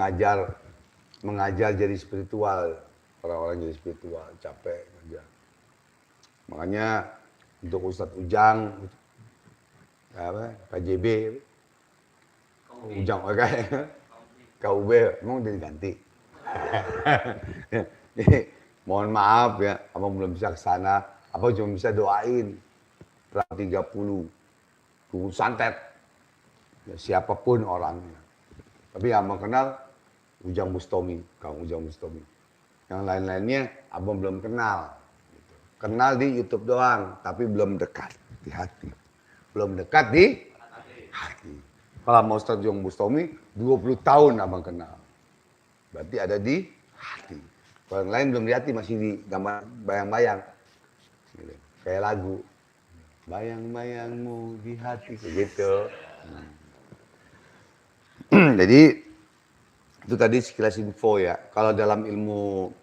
mengajar jadi spiritual, orang-orang jadi spiritual, capek ngajar. Makanya untuk Ustadz Ujang, KJB, Ujang KUB, emang udah diganti. Jadi, mohon maaf ya, abang belum bisa ke sana, abang cuma bisa doain. 30 tunggu santet, ya, siapapun orangnya. Tapi yang abang kenal Ujang Bustomi, Kang Ujang Bustomi. Yang lain-lainnya abang belum kenal. Kenal di YouTube doang, tapi belum dekat di hati. Belum dekat di hati. Kalau mau Ustadz Ujang Bustomi, 20 tahun abang kenal. Berarti ada di hati. Kalau yang lain belum di hati, masih di gambar bayang-bayang. Kayak lagu. Bayang-bayangmu di hati, gitu. Jadi, itu tadi sekilas info ya. Kalau dalam ilmu,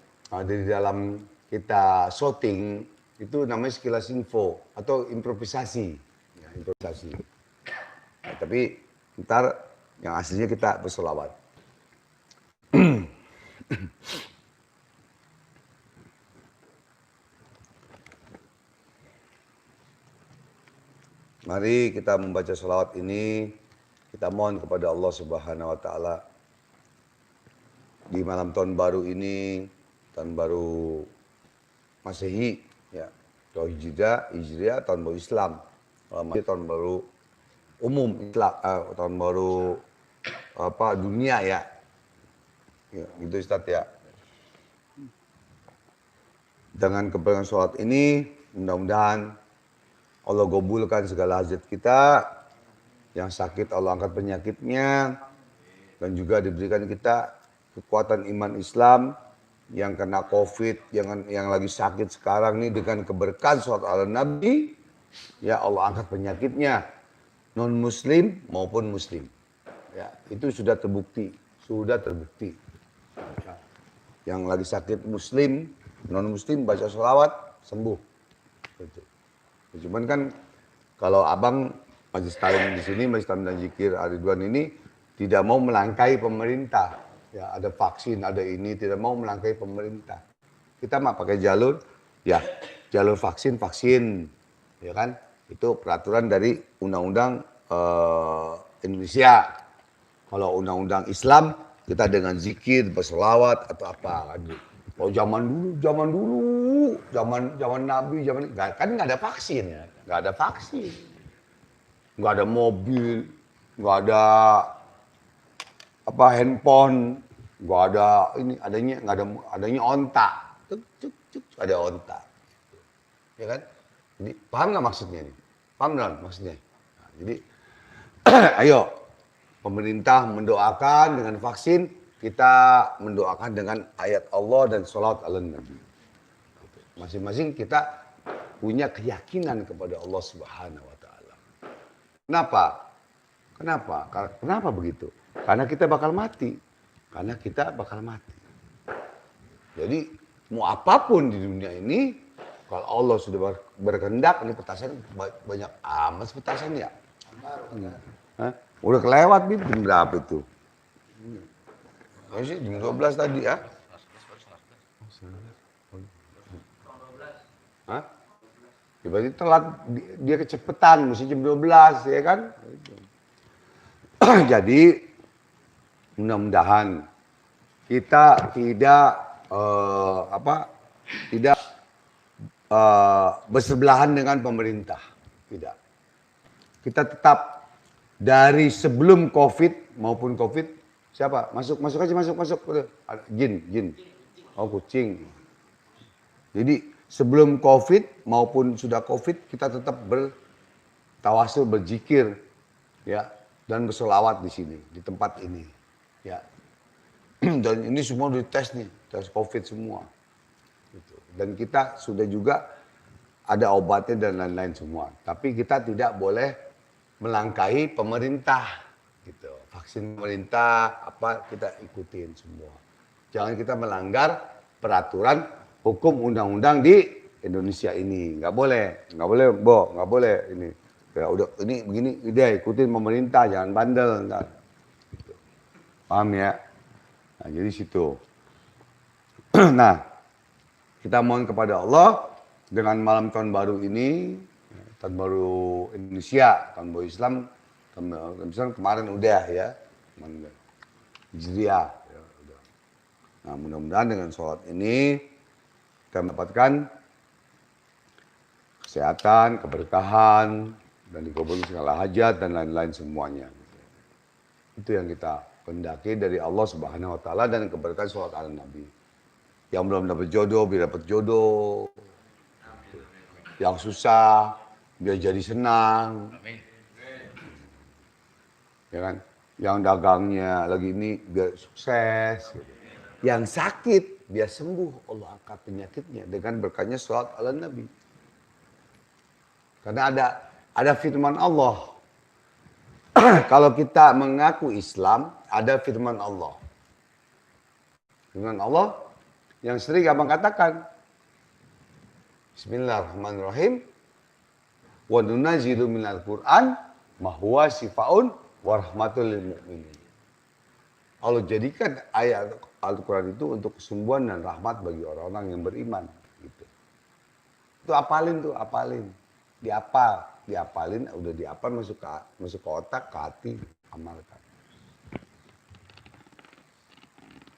di dalam kita shooting, itu namanya sekilas info atau improvisasi. Ya, improvisasi. Nah, tapi ntar yang aslinya kita bersolawat. Mari kita membaca sholawat ini, kita mohon kepada Allah Subhanahu wa Ta'ala di malam tahun baru ini, tahun baru Masehi, ya, tahun Hijriah, tahun baru Islam, tahun baru umum Islam, tahun baru dunia ya, gitu Ustadz ya. Dengan keberkahan sholat ini, mudah-mudahan Allah gabulkan segala hajat kita, yang sakit Allah angkat penyakitnya, dan juga diberikan kita kekuatan iman Islam, yang kena COVID, yang lagi sakit sekarang nih dengan keberkahan sholat ala Nabi, ya Allah angkat penyakitnya, non Muslim maupun Muslim. Ya, itu sudah terbukti, Ya. Yang lagi sakit Muslim, non Muslim baca sholawat sembuh. Gitu. Cuman kan kalau abang Majelis Taklim di sini, Majelis Taklim dan Zikir Ar-Ridwan ini tidak mau melangkahi pemerintah. Ya, ada vaksin, ada ini, tidak mau melangkahi pemerintah. Kita mah pakai jalur, ya jalur vaksin, ya kan? Itu peraturan dari Undang-Undang Indonesia. Kalau Undang-Undang Islam, kita dengan zikir, berselawat atau apa. Kalau zaman dulu, zaman Nabi, kan nggak ada vaksin, nggak ada mobil, nggak ada handphone, nggak ada ini, adanya onta, ada onta, ya kan? Jadi paham nggak maksudnya ini? Paham nggak maksudnya? Nah, jadi ayo pemerintah mendoakan dengan vaksin, kita mendoakan dengan ayat Allah dan sholawat ala Nabi. Masing-masing kita punya keyakinan kepada Allah Subhanahu Wa Taala. Kenapa begitu? Karena kita bakal mati. Jadi mau apapun di dunia ini, kalau Allah sudah berkehendak, ini petasan banyak amat petasan ya. Hah? Udah kelewat nih jam berapa itu? Masih jam 12 tadi ya? Hah? Ya, berarti telat, dia kecepatan, mesti jam 12 ya kan? Jadi mudah-mudahan kita tidak bersebelahan dengan pemerintah, tidak. Kita tetap dari sebelum COVID maupun COVID, siapa? Masuk aja. Jin. Oh, kucing. Jadi sebelum COVID maupun sudah COVID, kita tetap bertawasul, berzikir, ya, dan bersolawat di sini, di tempat ini, ya. Dan ini semua dites nih, tes COVID semua. Gitu. Dan kita sudah juga ada obatnya dan lain-lain semua. Tapi kita tidak boleh melangkahi pemerintah, gitu. Vaksin pemerintah apa kita ikutin semua. Jangan kita melanggar peraturan hukum undang-undang di Indonesia ini. Nggak boleh ini. Ya udah ini begini, udah ikutin pemerintah, jangan bandel ntar. Gitu. Paham ya? Nah, jadi situ. Nah, kita mohon kepada Allah dengan malam tahun baru ini, tahun baru Indonesia, tahun baru Islam, kemarin udah ya, Hijriah. Ya, udah. Nah, mudah-mudahan dengan sholat ini kita mendapatkan kesehatan, keberkahan, dan dikabulkan segala hajat dan lain-lain semuanya. Itu yang kita kehendaki dari Allah Subhanahu Wa Taala dan keberkahan sholat ala Nabi. Yang belum dapat jodoh, biar dapat jodoh. Yang susah, biar jadi senang. Ya kan? Yang dagangnya lagi ini biar sukses. Yang sakit biar sembuh, Allah angkat penyakitnya dengan berkahnya sholat ala Nabi. Karena ada firman Allah. Kalau kita mengaku Islam, ada firman Allah. Firman Allah yang sering abang katakan. Bismillahirrahmanirrahim. Wa nunazzilu minal Qur'an ma huwa syifaa'un wa rahmatul lil mu'minin. Allah jadikan ayat Al-Quran itu untuk kesembuhan dan rahmat bagi orang-orang yang beriman. Gitu. Itu apalin. Diapalin, udah diapal masuk ke otak, ke hati, amalkan.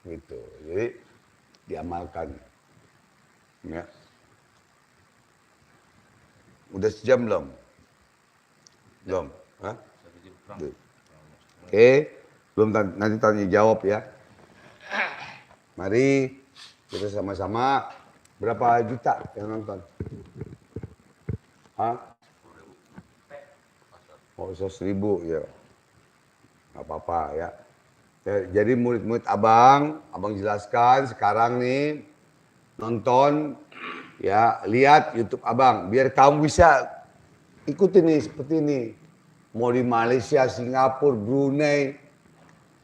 Gitu. Jadi diamalkan. Ya. Udah sejam belum? Belum? Hah? Oke. Belum, nanti tanya jawab ya. Mari kita sama-sama. Berapa juta yang nonton? Hah? Oh, 100.000 ya. Nggak apa-apa ya. Ya, jadi murid-murid abang jelaskan sekarang nih nonton ya, lihat YouTube abang biar kamu bisa ikutin nih seperti ini. Mau di Malaysia, Singapura, Brunei,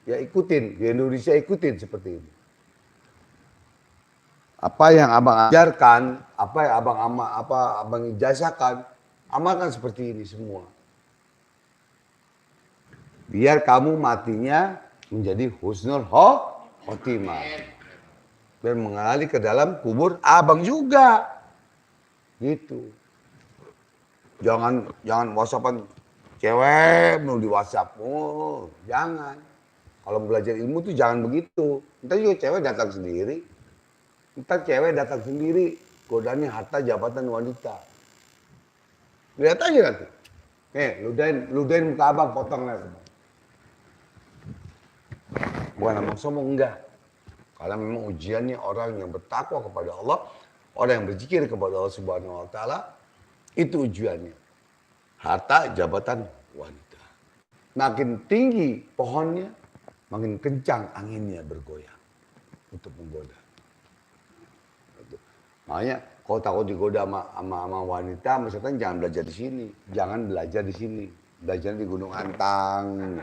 ya ikutin. Di Indonesia ikutin seperti ini. Apa yang abang ajarkan, apa yang abang ijazahkan, amalkan seperti ini semua. Biar kamu matinya menjadi husnul khotimah. Biar mengalir ke dalam kubur abang juga. Gitu. Jangan WhatsAppan cewek mau di WhatsApp. Oh, jangan. Kalau belajar ilmu tuh jangan begitu. Ntar juga cewek datang sendiri. Ntar cewek datang sendiri. Godanya harta, jabatan, wanita. Lihat aja nanti. Ludahin muka abang, potong lah. Bukan abang sombong, enggak. Karena memang ujiannya orang yang bertakwa kepada Allah, orang yang berzikir kepada Allah Subhanahu wa taala, itu ujiannya. Harta, jabatan, wanita. Makin tinggi pohonnya, makin kencang anginnya bergoyang untuk menggoda. Makanya kalau takut digoda sama wanita, misalkan jangan belajar di sini, jangan belajar di sini, belajar di Gunung Antang.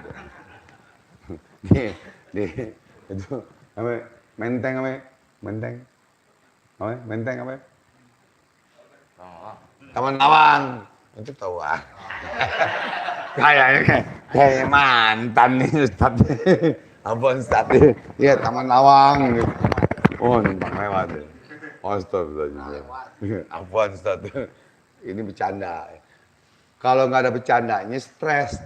Gitu. Itu apa? Menteng apa? Menteng. Apa? Menteng apa? Taman Lawang. Itu tahu ah. Kayak mantan nih Ustaz. Abang Ustaz. Iya, Taman Lawang. Oh, numpang lewat. Astagfirullahaladzim. Abang Ustaz. Ini bercanda. Kalau nggak ada bercandanya stres.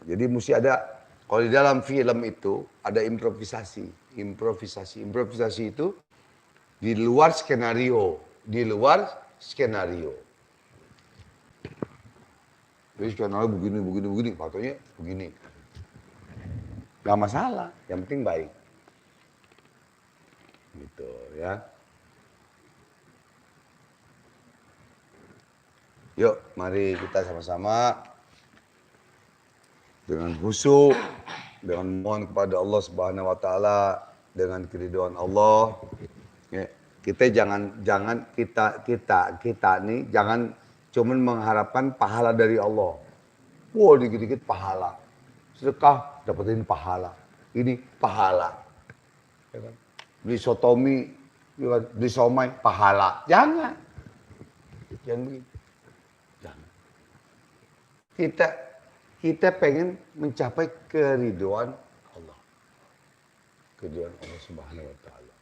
Jadi mesti ada, kalau di dalam film itu ada improvisasi. Improvisasi itu di luar skenario. Jadi skenario begini, fotonya begini. Gak masalah, yang penting baik. Gitu ya. Yuk, mari kita sama-sama dengan khusyuk, dengan mohon kepada Allah Subhanahu wa taala, dengan keridhaan Allah. Ya, kita kita nih jangan cuman mengharapkan pahala dari Allah. Wah, dikit-dikit pahala. Sedekah dapetin pahala. Ini pahala. Ya kan? Beli sotomi, ya kan? Beli somai pahala. Jangan begitu. Jangan. Kita pengen mencapai keridhaan Allah. Keridhaan Allah Subhanahu wa taala.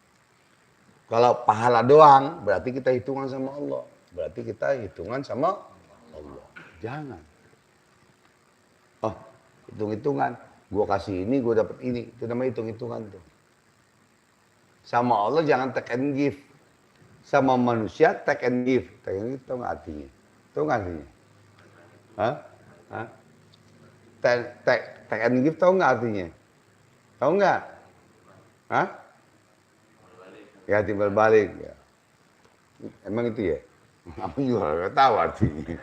Kalau pahala doang, berarti kita hitungan sama Allah. Berarti kita hitungan sama Allah. Jangan. Oh, hitung-hitungan. Gua kasih ini, gua dapat ini. Itu namanya hitung-hitungan tuh. Sama Allah jangan take and give. Sama manusia take and give. Take and give tahu nggak artinya? Tahu nggak artinya? Hah? Take and give tahu nggak artinya? Tahu nggak? Hah? Ya timbal balik. Ya. Emang itu ya? Aku juga nggak tahu artinya.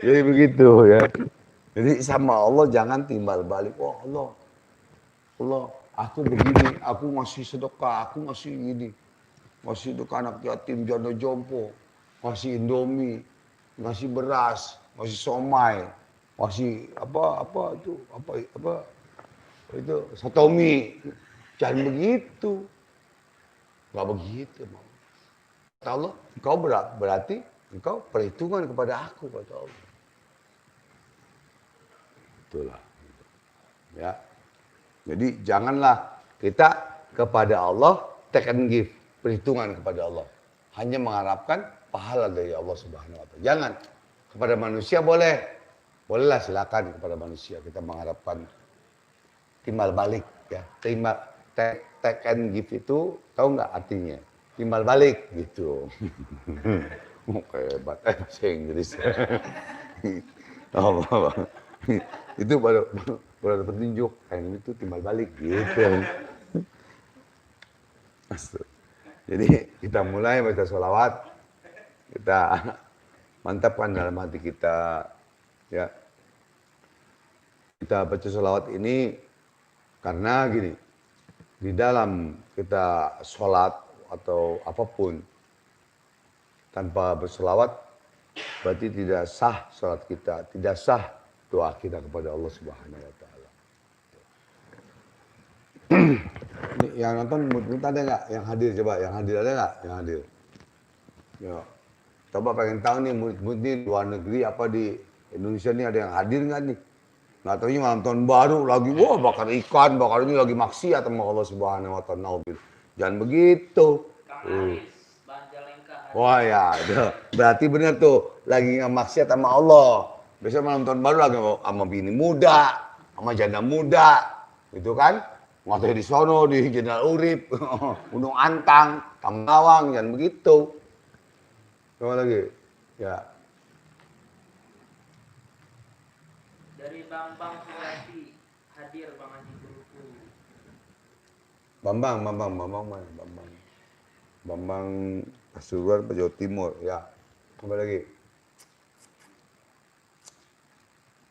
Jadi begitu ya. Jadi sama Allah jangan timbal balik. Oh Allah, aku begini, aku masih sedekah, aku masih gini. Masih sedekah anak yatim, janda jompo, masih Indomie, masih beras, masih somai, masih apa itu sotomi. Jangan begitu. Enggak begitu, mau. Kata Allah, engkau berarti engkau perhitungan kepada aku, kata Allah. Itulah. Ya. Jadi janganlah kita kepada Allah take and give, perhitungan kepada Allah. Hanya mengharapkan pahala dari Allah Subhanahu wa taala. Jangan. Kepada manusia bolehlah silakan kepada manusia kita mengharapkan timbal balik ya. Take and give itu tahu nggak artinya? Timbal balik gitu. Hebat bahasa Inggris. Itu baru ada petunjuk. Ini itu timbal balik gitu. Jadi kita mulai baca sholawat. kita mantapkan dalam hati kita, ya. Kita baca sholawat ini karena gini, di dalam kita sholat atau apapun tanpa bersolawat berarti tidak sah sholat kita, tidak sah doa kita kepada Allah Subhanahu Wa Taala. Ini yang nonton mungkin ada nggak? Yang hadir coba, yang hadir ada nggak? Yang hadir. Ya. Coba pengen tahu nih murid-murid di luar negeri apa di Indonesia nih ada yang hadir nggak nih? Nggak tahu malam tahun baru lagi, wah bakar ikan, bakar ini lagi maksiat sama Allah Subhanahu Wa Taala. Jangan begitu. Wah ya, berarti benar tuh lagi nggak maksiat sama Allah. Biasanya malam tahun baru lagi sama bini muda, sama janda muda, gitu kan? Ngotot di sono di Jenderal Urip, Gunung Antang, Tamawang, jangan begitu. Coba lagi, ya. Dari Bambang Surati hadir Bang Haji Guruku. Bambang mana? Bambang Pasuruan, Jawa Timur, ya. Coba lagi.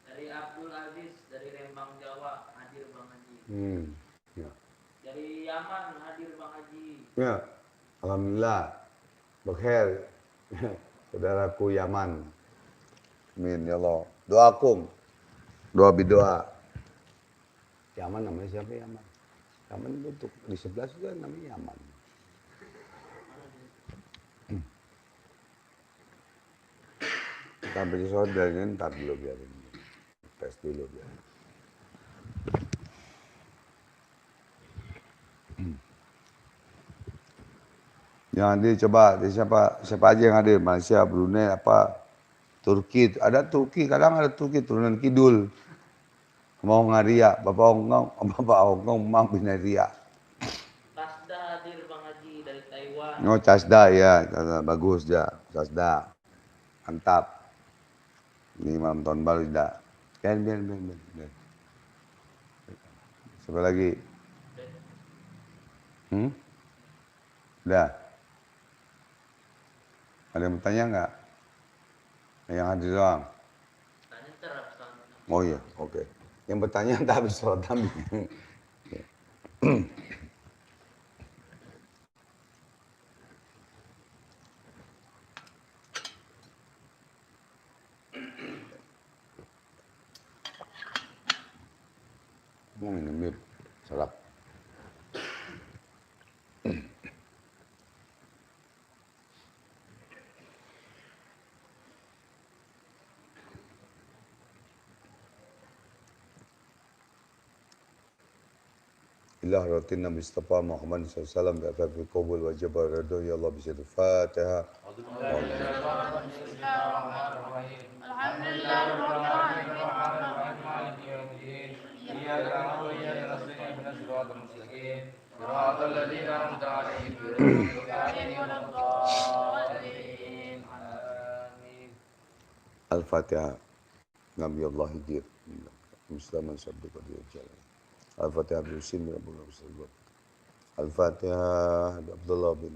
Dari Abdul Aziz dari Rembang Jawa hadir Bang Haji. Ya. Dari Yaman hadir Bang Haji. Ya, alhamdulillah, bekhair, saudaraku Yaman. Amin ya Allah. Doakum, doa bidoa. Yaman namanya siapa Yaman? Yaman bentuk di sebelah juga namanya Yaman. Sampai di saudara ini ntar dulu biarin, tes dulu biar. Yang hadir coba, siapa aja yang hadir? Malaysia, Brunei, apa? Turki, ada Turki, kadang ada Turki, turunan Kidul. Mau ngaria, Bapak Hongkong, mau binaria. Tasda hadir Bang Haji dari Taiwan. Oh, Casda ya, bagus ya, Casda. Mantap. Ini malam tahun baru tidak. Biar. Siapa lagi? Udah. Ada yang bertanya nggak? Yang hadir doang? Tanya terap. Oh iya, oke. Yang bertanya tak habis sholat kami. Mau minum bir, salap. Ilah ratina Mustafa Muhammad SAW bi'afaf al-qabul wa jabar radhu ya Allah bisa Al-Fatihah. Al-Fatihah. Nabi Allah hijir. Musliman sabduka diajalan. Al-Fatihah bin Husin bin Abdullah bin Sallallahu. Al-Fatihah bin Abdullah bin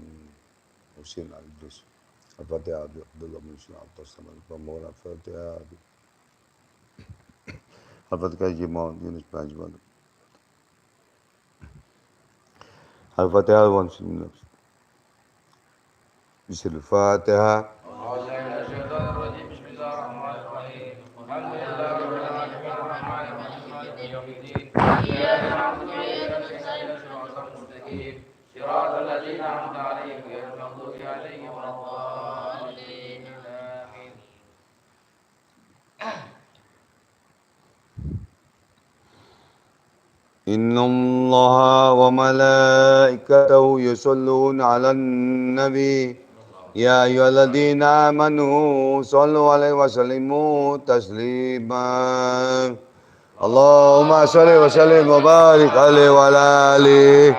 Husin al-Idris. Al-Fatihah bin Abdullah bin Husin al-Tassaman. Al-Fatihah bin Al-Fatihah Jima'un Yunus bin Ajman. Al-Fatihah bin Husin bin Abdullah. Bismillahirrahmanirrahim. إن الله وملائكته يصلون على النبي يا أيها الذين آمنوا صلوا عليه وسلموا تسليما اللهم صل وسلم وبارك عليه وعلى آله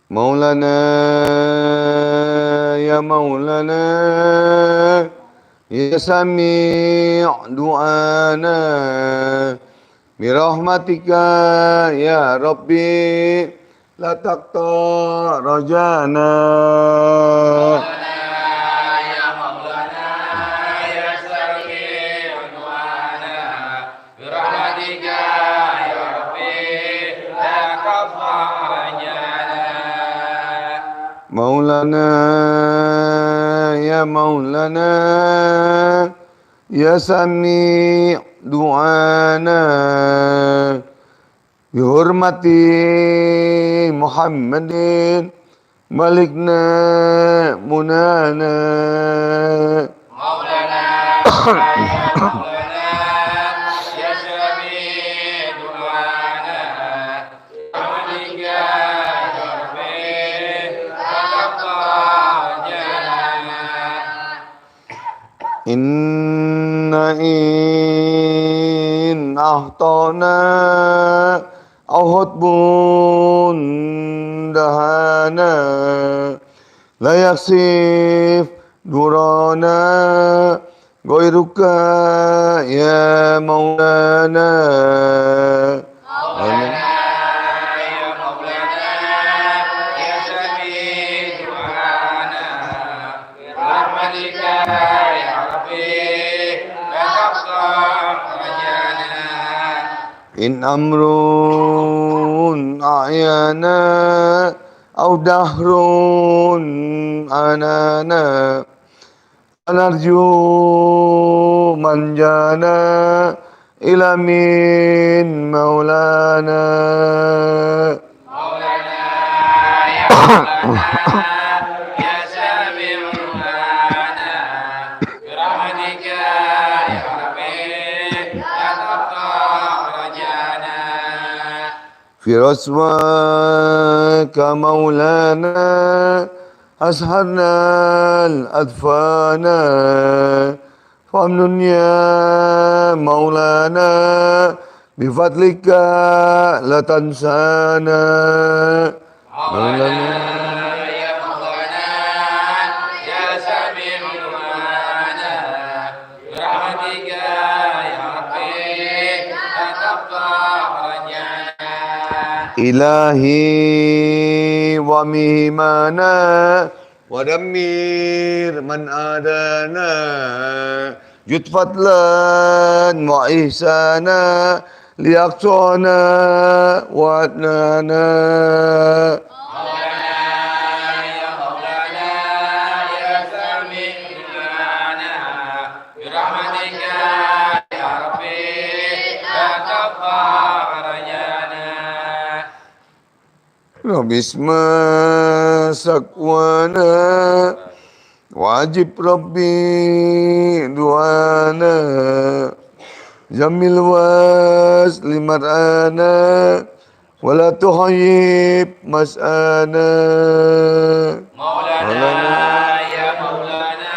مولانا يا مولانا يا سميع دعانا برحمتك يا ربي لا تقطع رجانا يا مولانا يسرني عنوانا برحمتك يا ربي لا تقطع رجانا مولانا يا مولانا يا سميع دعانا بحرمة محمد ملكنا منانا مولانا يا مولانا يا سميع دعانا برحمتك يا ربي لا تقطع رجانا إن أخطأنا أو هطب دهانا لا يخسف درانا غيرك يا مولانا مولانا يا مولانا يا سميع دعانا برحمتك يا ربي لا تقطع رجانا إن أمر أعيانا أو دهر أنانا نرجو من جانا إلى من مولانا مولانا يا مولانا يا سميع دعانا برحمتك يا ربي لا تقطع رجانا في رسواك مولانا أسهرنا الأدفانا فامنن يا مولانا بفضلك لا تنسانا مولانا يا مولانا يا سميع دعانا برحمتك يا ربي لا تقطع رجانا إلهي ومهمانا ودمير من آدانا جد فضلا وإحسانا ليقصانا وأدنانا مولانا يا مولانا يا سميع دعانا برحمتك يا ربي لا تقطع رجانا رب اسمع سقوانا واجب ربي دعانا جميل واسل مرآنا ولا تخيب مسآنا مولانا يا مولانا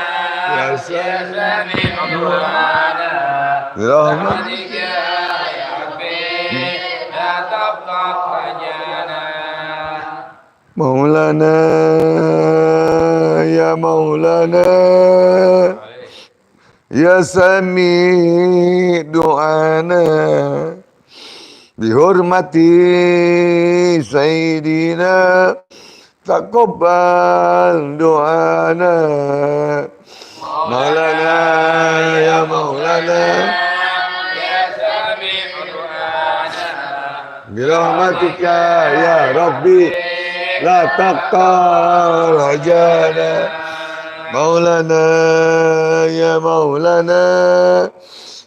يا يا سميع دعانا برحمتك يا ربي لا تقطع رجانا مولانا يا مولانا يا سميع دعانا بحرمة سيدنا تقبل دعانا مولانا يا مولانا يا سميع دعانا برحمتك يا ربي لا تقطع رجانا مولانا يا مولانا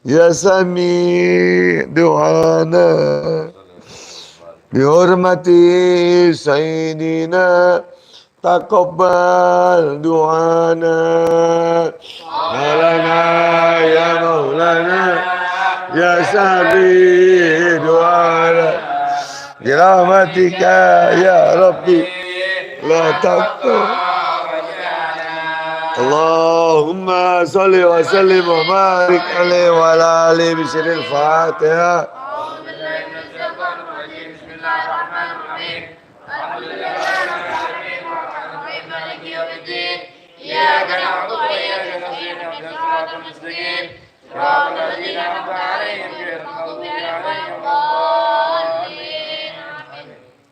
يا سميع دعانا بحرمة سيدنا تقبل دعانا مولانا يا مولانا يا سميع دعانا برحمتك يا ربي لا تقطع اللهم صل وسلم وبارك عليه وعلى آله بسر الفاتحة. أعوذ بالله من الشيطان الرجيم بسم الله الرحمن الرحيم الحمد لله رب العالمين الرحمن الرحيم مالك يوم الدين إياك نعبد وإياك نستعين اهدنا الصراط المستقيم صراط الذين أنعمت عليهم غير المغضوب عليهم ولا الضالين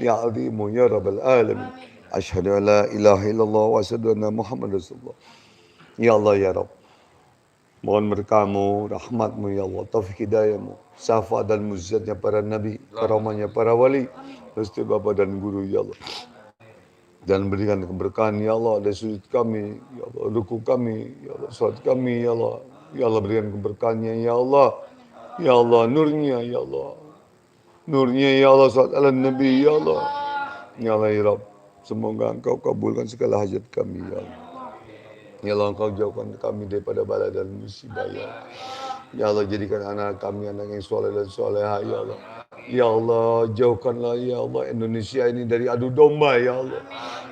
ya azimu ya rabbal alamin. Asyhadu an la ilaha illallah wa asyhadu anna Muhammad Rasulullah. Ya Allah ya Rabb. Mohon berkamu, rahmatmu ya Allah, taufik hidayahmu, syafaat dan mujizatnya para nabi, karamahnya para wali, restu Bapa dan Guru ya Allah. Dan berikan keberkahan ya Allah dari sujud kami, ya Allah, ruku kami, ya Allah, salat kami ya Allah. Ya Allah berikan keberkahannya ya Allah. Ya Allah nurnya ya Allah. Nurnya ya Allah salat ala Nabi ya Allah. Ya Allah ya Rabb. Semoga Engkau kabulkan segala hajat kami ya Allah. Ya Allah Engkau jauhkan kami daripada bala dan musibah ya Allah. Ya Allah jadikan anak kami anak yang soleh dan soleha ya Allah. Ya Allah jauhkanlah ya Allah Indonesia ini dari adu domba ya Allah.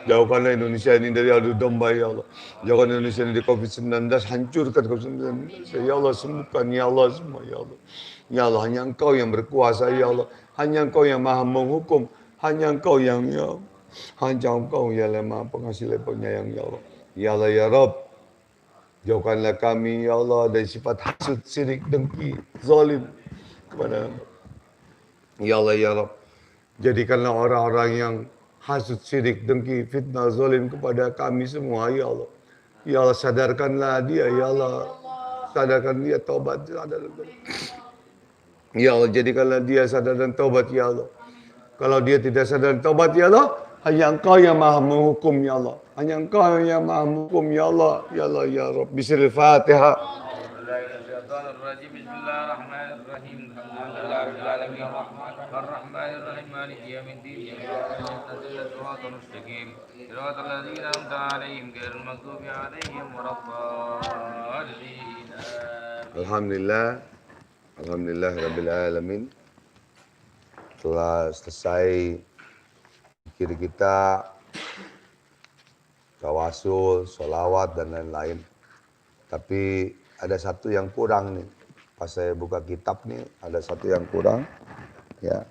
Jauhkanlah Indonesia ini dari adu domba ya Allah. Jauhkan Indonesia ini dari COVID-19, hancurkan COVID-19. Ya Allah sembuhkan ya Allah semua ya Allah. Ya Allah hanya Engkau yang berkuasa ya Allah. Hanya Engkau yang maha menghukum. Hanya Engkau yang ya hanya Engkau yang maha pengasih dan penyayang ya Allah. Ya Allah ya Rabb, jauhkanlah kami ya Allah dari sifat hasud, syirik, dengki, zalim kepada ya Allah ya Rabb. Jadikanlah orang-orang yang hasud, syirik, dengki, fitnah, zalim kepada kami semua ya Allah. Ya Allah sadarkanlah dia ya Allah. Sadarkan dia taubat, sadarkan. Ya Allah jadikanlah dia sadar dan taubat ya Allah. Kalau dia tidak sadar dan taubat ya Allah, hanya Engkau yang maha menghukum ya Allah. Hanya Engkau yang maha menghukum ya Allah. Ya Allah ya Rabb. Bismillahirrahmanirrahim. Bismillahirrahmanirrahim. Alhamdulillahirabbil alamin. Arrahmanirrahim. Maliki yaumiddin. Shiratal mustaqim. Shiratal ladzina an'amta 'alaihim ghairil maghdubi 'alaihim waladdallin. Alhamdulillah. Alhamdulillahirabbil alamin. Telah selesai zikir kita, tawasul, sholawat dan lain-lain. Tapi ada satu yang kurang nih. Pas saya buka kitab nih, ada satu yang kurang. Ya,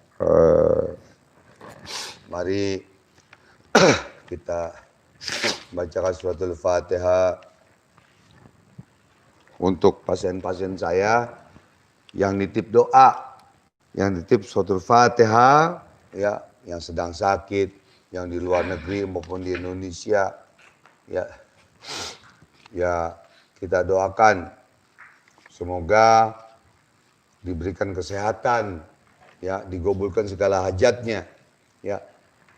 mari kita bacakan suratul Fatihah untuk pasien-pasien saya yang nitip doa, yang nitip suratul Fatihah, ya, yang sedang sakit, yang di luar negeri maupun di Indonesia, ya kita doakan semoga diberikan kesehatan, ya, digabulkan segala hajatnya, ya,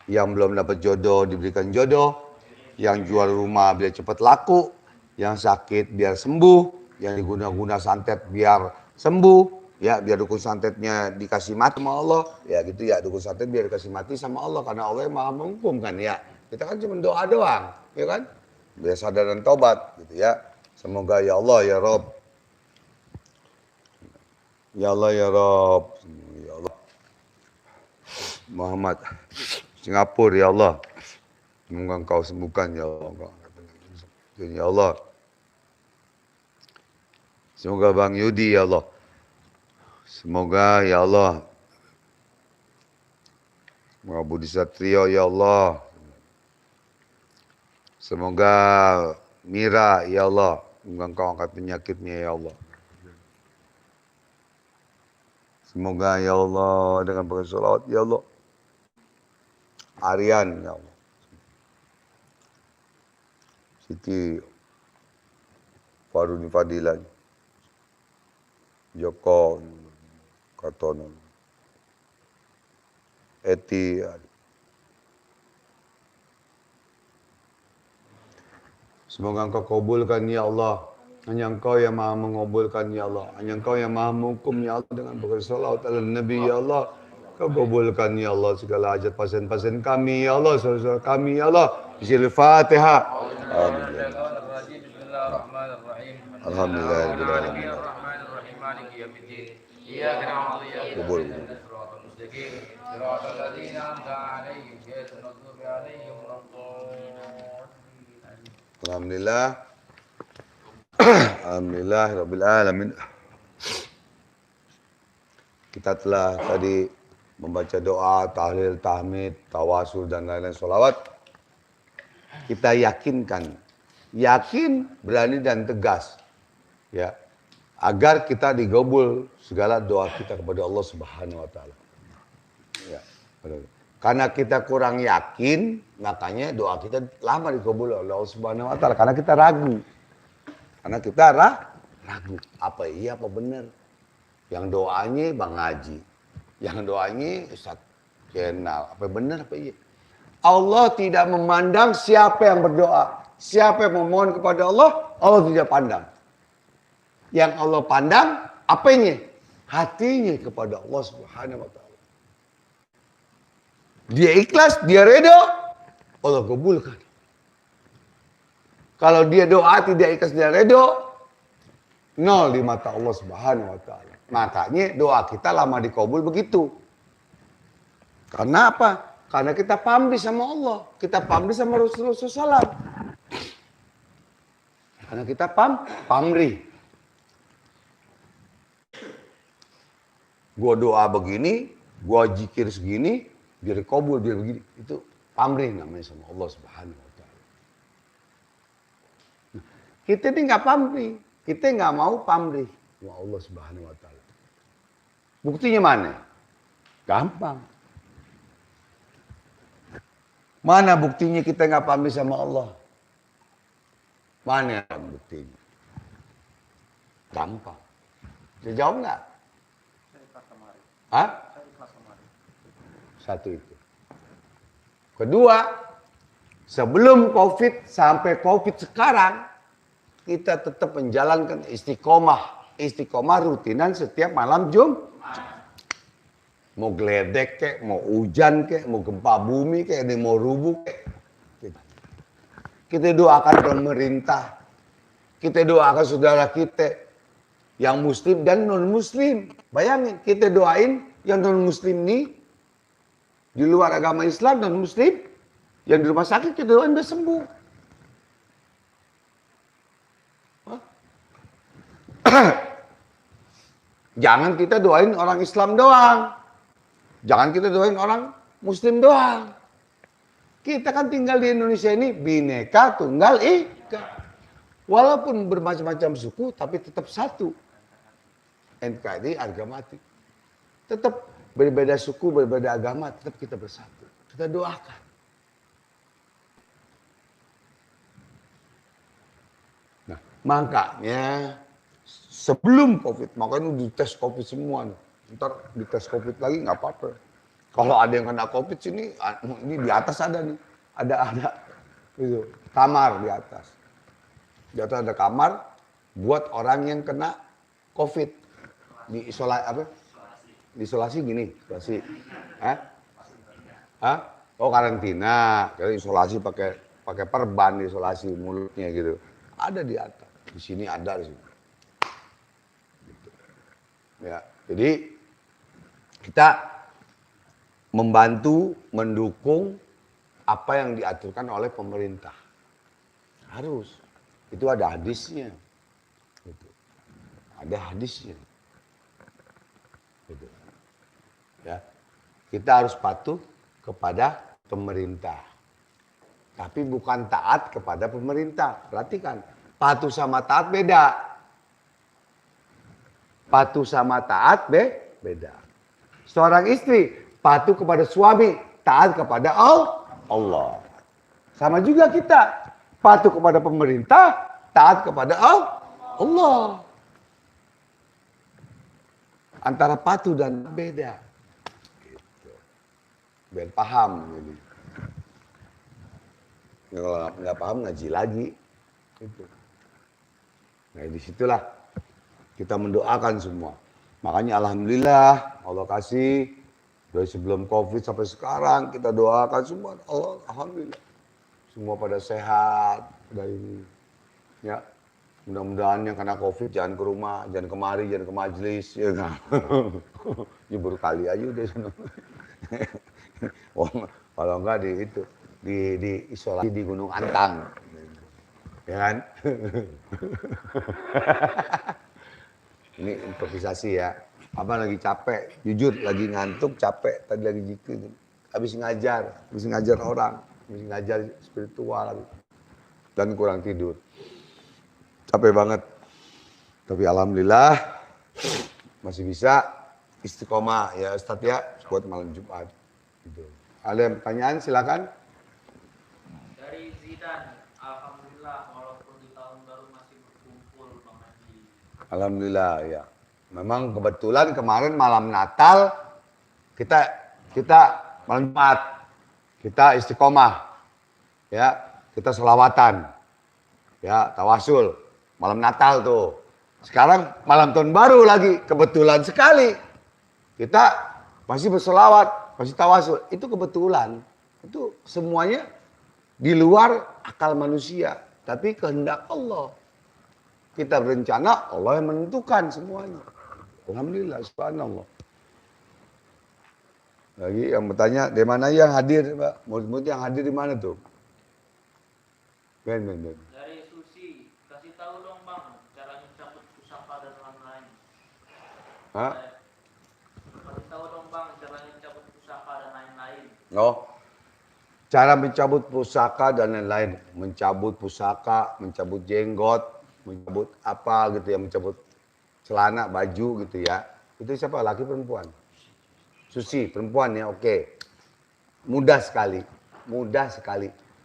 yang belum dapat jodoh diberikan jodoh, yang jual rumah biar cepat laku, yang sakit biar sembuh, yang diguna-guna santet biar sembuh, ya, biar dukun santetnya dikasih mati sama Allah, ya gitu ya, dukun santet biar dikasih mati sama Allah, karena Allah yang maha menghukum kan ya. Kita kan cuma doa doang, ya kan? Biar sadar dan tobat gitu ya. Semoga ya Allah ya Rabb. Ya Allah ya Rabb. Ya Allah. Muhammad Singapura ya Allah. Semoga Engkau sembuhkan ya Allah. Ya Allah. Semoga Bang Yudi ya Allah. Semoga ya Allah. Semoga Budi Satrio ya Allah. Semoga Mira ya Allah. Semoga Engkau angkat penyakitnya ya Allah. Semoga ya Allah dengan pakai sholawat ya Allah. Aryan ya Allah. Siti Faruni Fadilan. Joko Kartono. Eti. Semoga Engkau kabulkan ya Allah. Hanya Engkau yang maha mengabulkan ya Allah. Hanya Engkau yang maha menghukum ya Allah dengan bersolawat ala Nabi ya Allah. Kau kabulkan ya Allah segala hajat pasien-pasien kami ya Allah, saudara kami ya Allah. Bismillahirrahmanirrahim. Alhamdulillahirrahmanirrahim. Kabul. Alhamdulillah. Alhamdulillahirabbil alamin. Kita telah tadi membaca doa, tahlil, tahmid, tawasul dan lain-lain sholawat. Kita yakinkan, yakin, berani dan tegas, ya, agar kita digabul segala doa kita kepada Allah Subhanahu Wa Taala. Ya, Karena kita kurang yakin, makanya doa kita lama dikabul oleh Allah Subhanahu wa taala karena kita ragu. Karena kita ragu, apa iya apa benar. Yang doanya Bang Haji, yang doanya Ustaz Jenal, apa benar apa iya. Allah tidak memandang siapa yang berdoa, siapa yang memohon kepada Allah, Allah tidak pandang. Yang Allah pandang apanya? Hatinya kepada Allah Subhanahu wa taala. Dia ikhlas, dia redha, Allah kabulkan. Kalau dia doa tidak ikhlas, dia redha, nol di mata Allah Subhanahu wa taala. Makanya doa kita lama dikabul begitu. Karena apa? Karena kita pamrih sama Allah, kita pamrih sama Rasulullah SAW. Karena kita pamrih. Gua doa begini, gua zikir segini, biar kabul, biar begini. Itu pamrih namanya sama Allah Subhanahu wa taala. Nah, kita ini nggak pamrih, kita nggak mau pamrih sama Allah Subhanahu wa taala. Buktinya mana? Gampang. Mana buktinya kita nggak pamrih sama Allah? Mana buktinya? Gampang. Bisa jawab nggak? Hah? Satu itu. Kedua, sebelum COVID sampai COVID sekarang, kita tetap menjalankan istiqomah. Istiqomah rutinan setiap malam Jumat. Mau geledek kek, mau hujan kek, mau gempa bumi kek, mau rubuh kek. Kita doakan pemerintah. Kita doakan saudara kita yang muslim dan non muslim. Bayangin, kita doain yang non muslim nih di luar agama Islam dan muslim yang di rumah sakit kita doain udah sembuh. Jangan kita doain orang Islam doang. Jangan kita doain orang Muslim doang. Kita kan tinggal di Indonesia ini Bhinneka Tunggal Ika. Walaupun bermacam-macam suku, tapi tetap satu. NKRI harga mati. Tetap berbeda suku, berbeda agama, tetap kita bersatu. Kita doakan. Nah, makanya sebelum COVID, makanya dites COVID semua nih. Ntar dites COVID lagi nggak apa-apa. Kalau ada yang kena COVID sini, ini di atas ada nih, ada itu kamar di atas. Di atas ada kamar buat orang yang kena COVID di isolasi apa? Di isolasi gini, isolasi, Oh karantina, jadi isolasi pakai perban, isolasi mulutnya gitu. Ada di atas, di sini ada di sini. Gitu. Ya, jadi kita membantu, mendukung apa yang diaturkan oleh pemerintah. Harus. Itu ada hadisnya. Gitu. Ada hadisnya. Gitu. Ya. Kita harus patuh kepada pemerintah. Tapi bukan taat kepada pemerintah. Perhatikan, patuh sama taat beda. Patuh sama taat beda. Seorang istri patuh kepada suami, taat kepada Allah. Sama juga kita, patuh kepada pemerintah, taat kepada Allah. Antara patuh dan beda. Gitu. Biar paham ini. Kalau nggak paham ngaji lagi. Gitu. Nah disitulah kita mendoakan semua. Makanya alhamdulillah Allah kasih dari sebelum COVID sampai sekarang kita doakan semua. Allah alhamdulillah. Semua pada sehat dari ini. Ya. Mudah-mudahan yang kena COVID jangan ke rumah, jangan kemari, jangan ke majelis, ya kan. Ya baru kali aja udah sana. Oh, kalau enggak di isolasi di Gunung Antang. Ya kan? Ini improvisasi ya. Apa lagi capek, jujur lagi ngantuk, capek, tadi lagi zikir. Habis ngajar orang, habis ngajar spiritual dan kurang tidur. Capek banget. Tapi alhamdulillah masih bisa istiqomah ya Ustadz ya buat malam Jumat. Gitu. Ada yang pertanyaan silakan. Dari Zidan, alhamdulillah walaupun di tahun baru masih berkumpul Bang Haji. Alhamdulillah ya. Memang kebetulan kemarin malam Natal kita malam Jumat kita istiqomah. Ya, kita selawatan. Ya, tawasul. Malam Natal tuh. Sekarang malam tahun baru lagi, kebetulan sekali. Kita masih berselawat, masih tawasul. Itu kebetulan. Itu semuanya di luar akal manusia, tapi kehendak Allah. Kita berencana, Allah yang menentukan semuanya. Alhamdulillah, subhanallah. Lagi yang bertanya, di mana yang hadir, Pak? Murid-murid yang hadir di mana tuh? Ben. Dari Susi, kasih tahu dong Bang, caranya cabut pusaka dan lain-lain. Hah? Kasih tahu dong Bang, caranya cabut pusaka dan lain-lain. Oh, cara mencabut pusaka dan lain-lain. Mencabut pusaka, mencabut jenggot, mencabut apa gitu ya, mencabut celana, baju gitu ya. Itu siapa? Laki perempuan? Susi, perempuan ya, oke. Mudah sekali.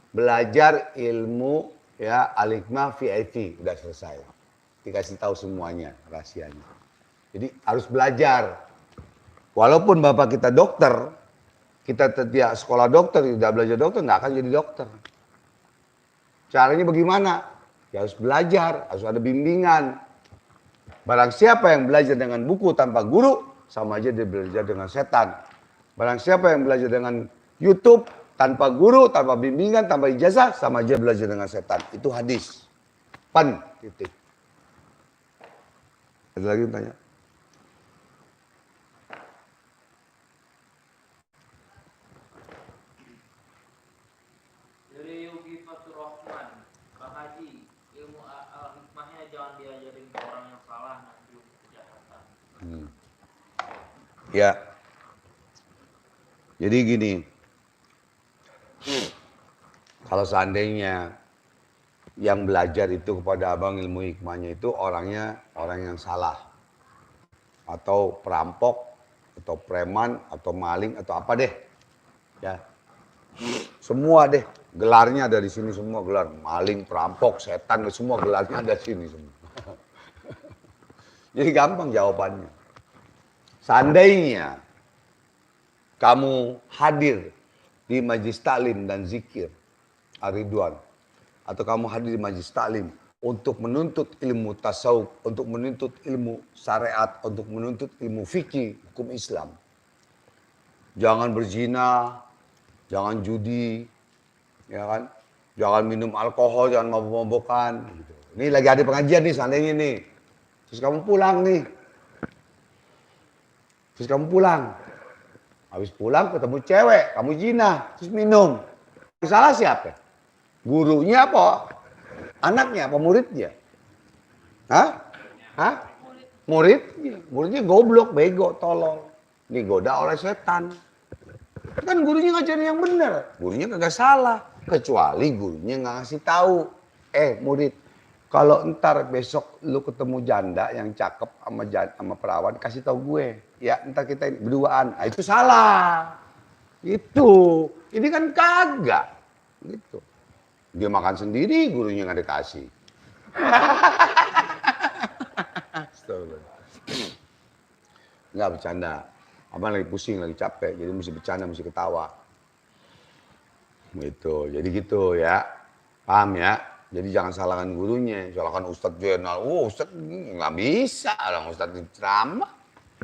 Belajar ilmu ya Al-Hikmah VIP udah selesai. Dikasih tahu semuanya rahasianya. Jadi harus belajar. Walaupun bapak kita dokter, kita tidak sekolah dokter, tidak belajar dokter, nggak akan jadi dokter. Caranya bagaimana? Ya harus belajar, harus ada bimbingan. Barang siapa yang belajar dengan buku tanpa guru, sama aja dia belajar dengan setan. Barang siapa yang belajar dengan YouTube, tanpa guru, tanpa bimbingan, tanpa ijazah, sama aja belajar dengan setan. Itu hadis. Titik. Ada lagi yang tanya? Dari Yogi Fatur Rahman, Bang Haji, ilmu al-hikmahnya jangan diajarin ke orang yang salah nanti kejahatan. Ya. Jadi gini. Kalau seandainya yang belajar itu kepada abang ilmu hikmahnya itu orangnya orang yang salah. Atau perampok, atau preman, atau maling, atau apa deh. Ya. Semua deh. Gelarnya ada di sini semua gelar. Maling, perampok, setan, semua gelarnya ada di sini semua. Jadi gampang jawabannya. Seandainya kamu hadir di majlis taklim dan zikir Ar-Ridwan, atau kamu hadir di majlis taklim untuk menuntut ilmu tasawuf, untuk menuntut ilmu syariat, untuk menuntut ilmu fikih, hukum Islam. Jangan berzina, jangan judi, ya kan? Jangan minum alkohol, jangan mabuk-mabukan. Gitu. Ini lagi ada pengajian nih, seandainya nih. Terus kamu pulang nih. Habis pulang ketemu cewek, kamu zina, terus minum. Salah siapa? Gurunya apa? Anaknya apa muridnya? Hah? Muridnya. Muridnya goblok, bego, tolol. Digoda oleh setan. Kan gurunya ngajarin yang benar. Gurunya kagak salah. Kecuali gurunya nggak ngasih tahu. Murid, kalau ntar besok lu ketemu janda yang cakep sama perawan, kasih tahu gue. Ya, ntar kita berduaan. Nah, itu salah. Itu. Ini kan kagak. Gitu. Dia makan sendiri, gurunya nggak dikasih. Nggak bercanda. Abang lagi pusing, lagi capek. Jadi mesti bercanda, mesti ketawa. Gitu. Jadi gitu ya. Paham ya? Jadi jangan salahkan gurunya. Salahkan Ustadz Jenal. Ustadz nggak bisa. Orang Ustadz ceramah.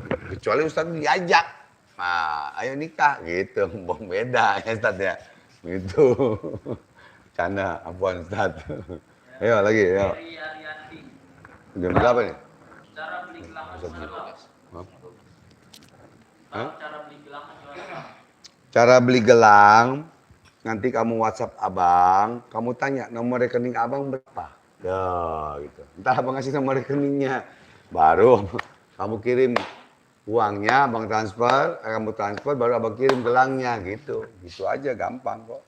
Kecuali Ustadz diajak. Nah, ayo nikah. Gitu. Beda ya Ustadz ya. Gitu. Canda. Ampun Ustadz. Ayo lagi. Ayo. Dari Arianti, Jam berapa nih? cara beli gelang gimana? Hah? Cara beli gelang gimana? Cara beli gelang, nanti kamu WhatsApp abang, kamu tanya nomor rekening abang berapa. Ya gitu. Ntar abang kasih nomor rekeningnya. Baru kamu kirim uangnya, abang transfer, kamu transfer, baru abang kirim gelangnya gitu. Gitu aja gampang kok.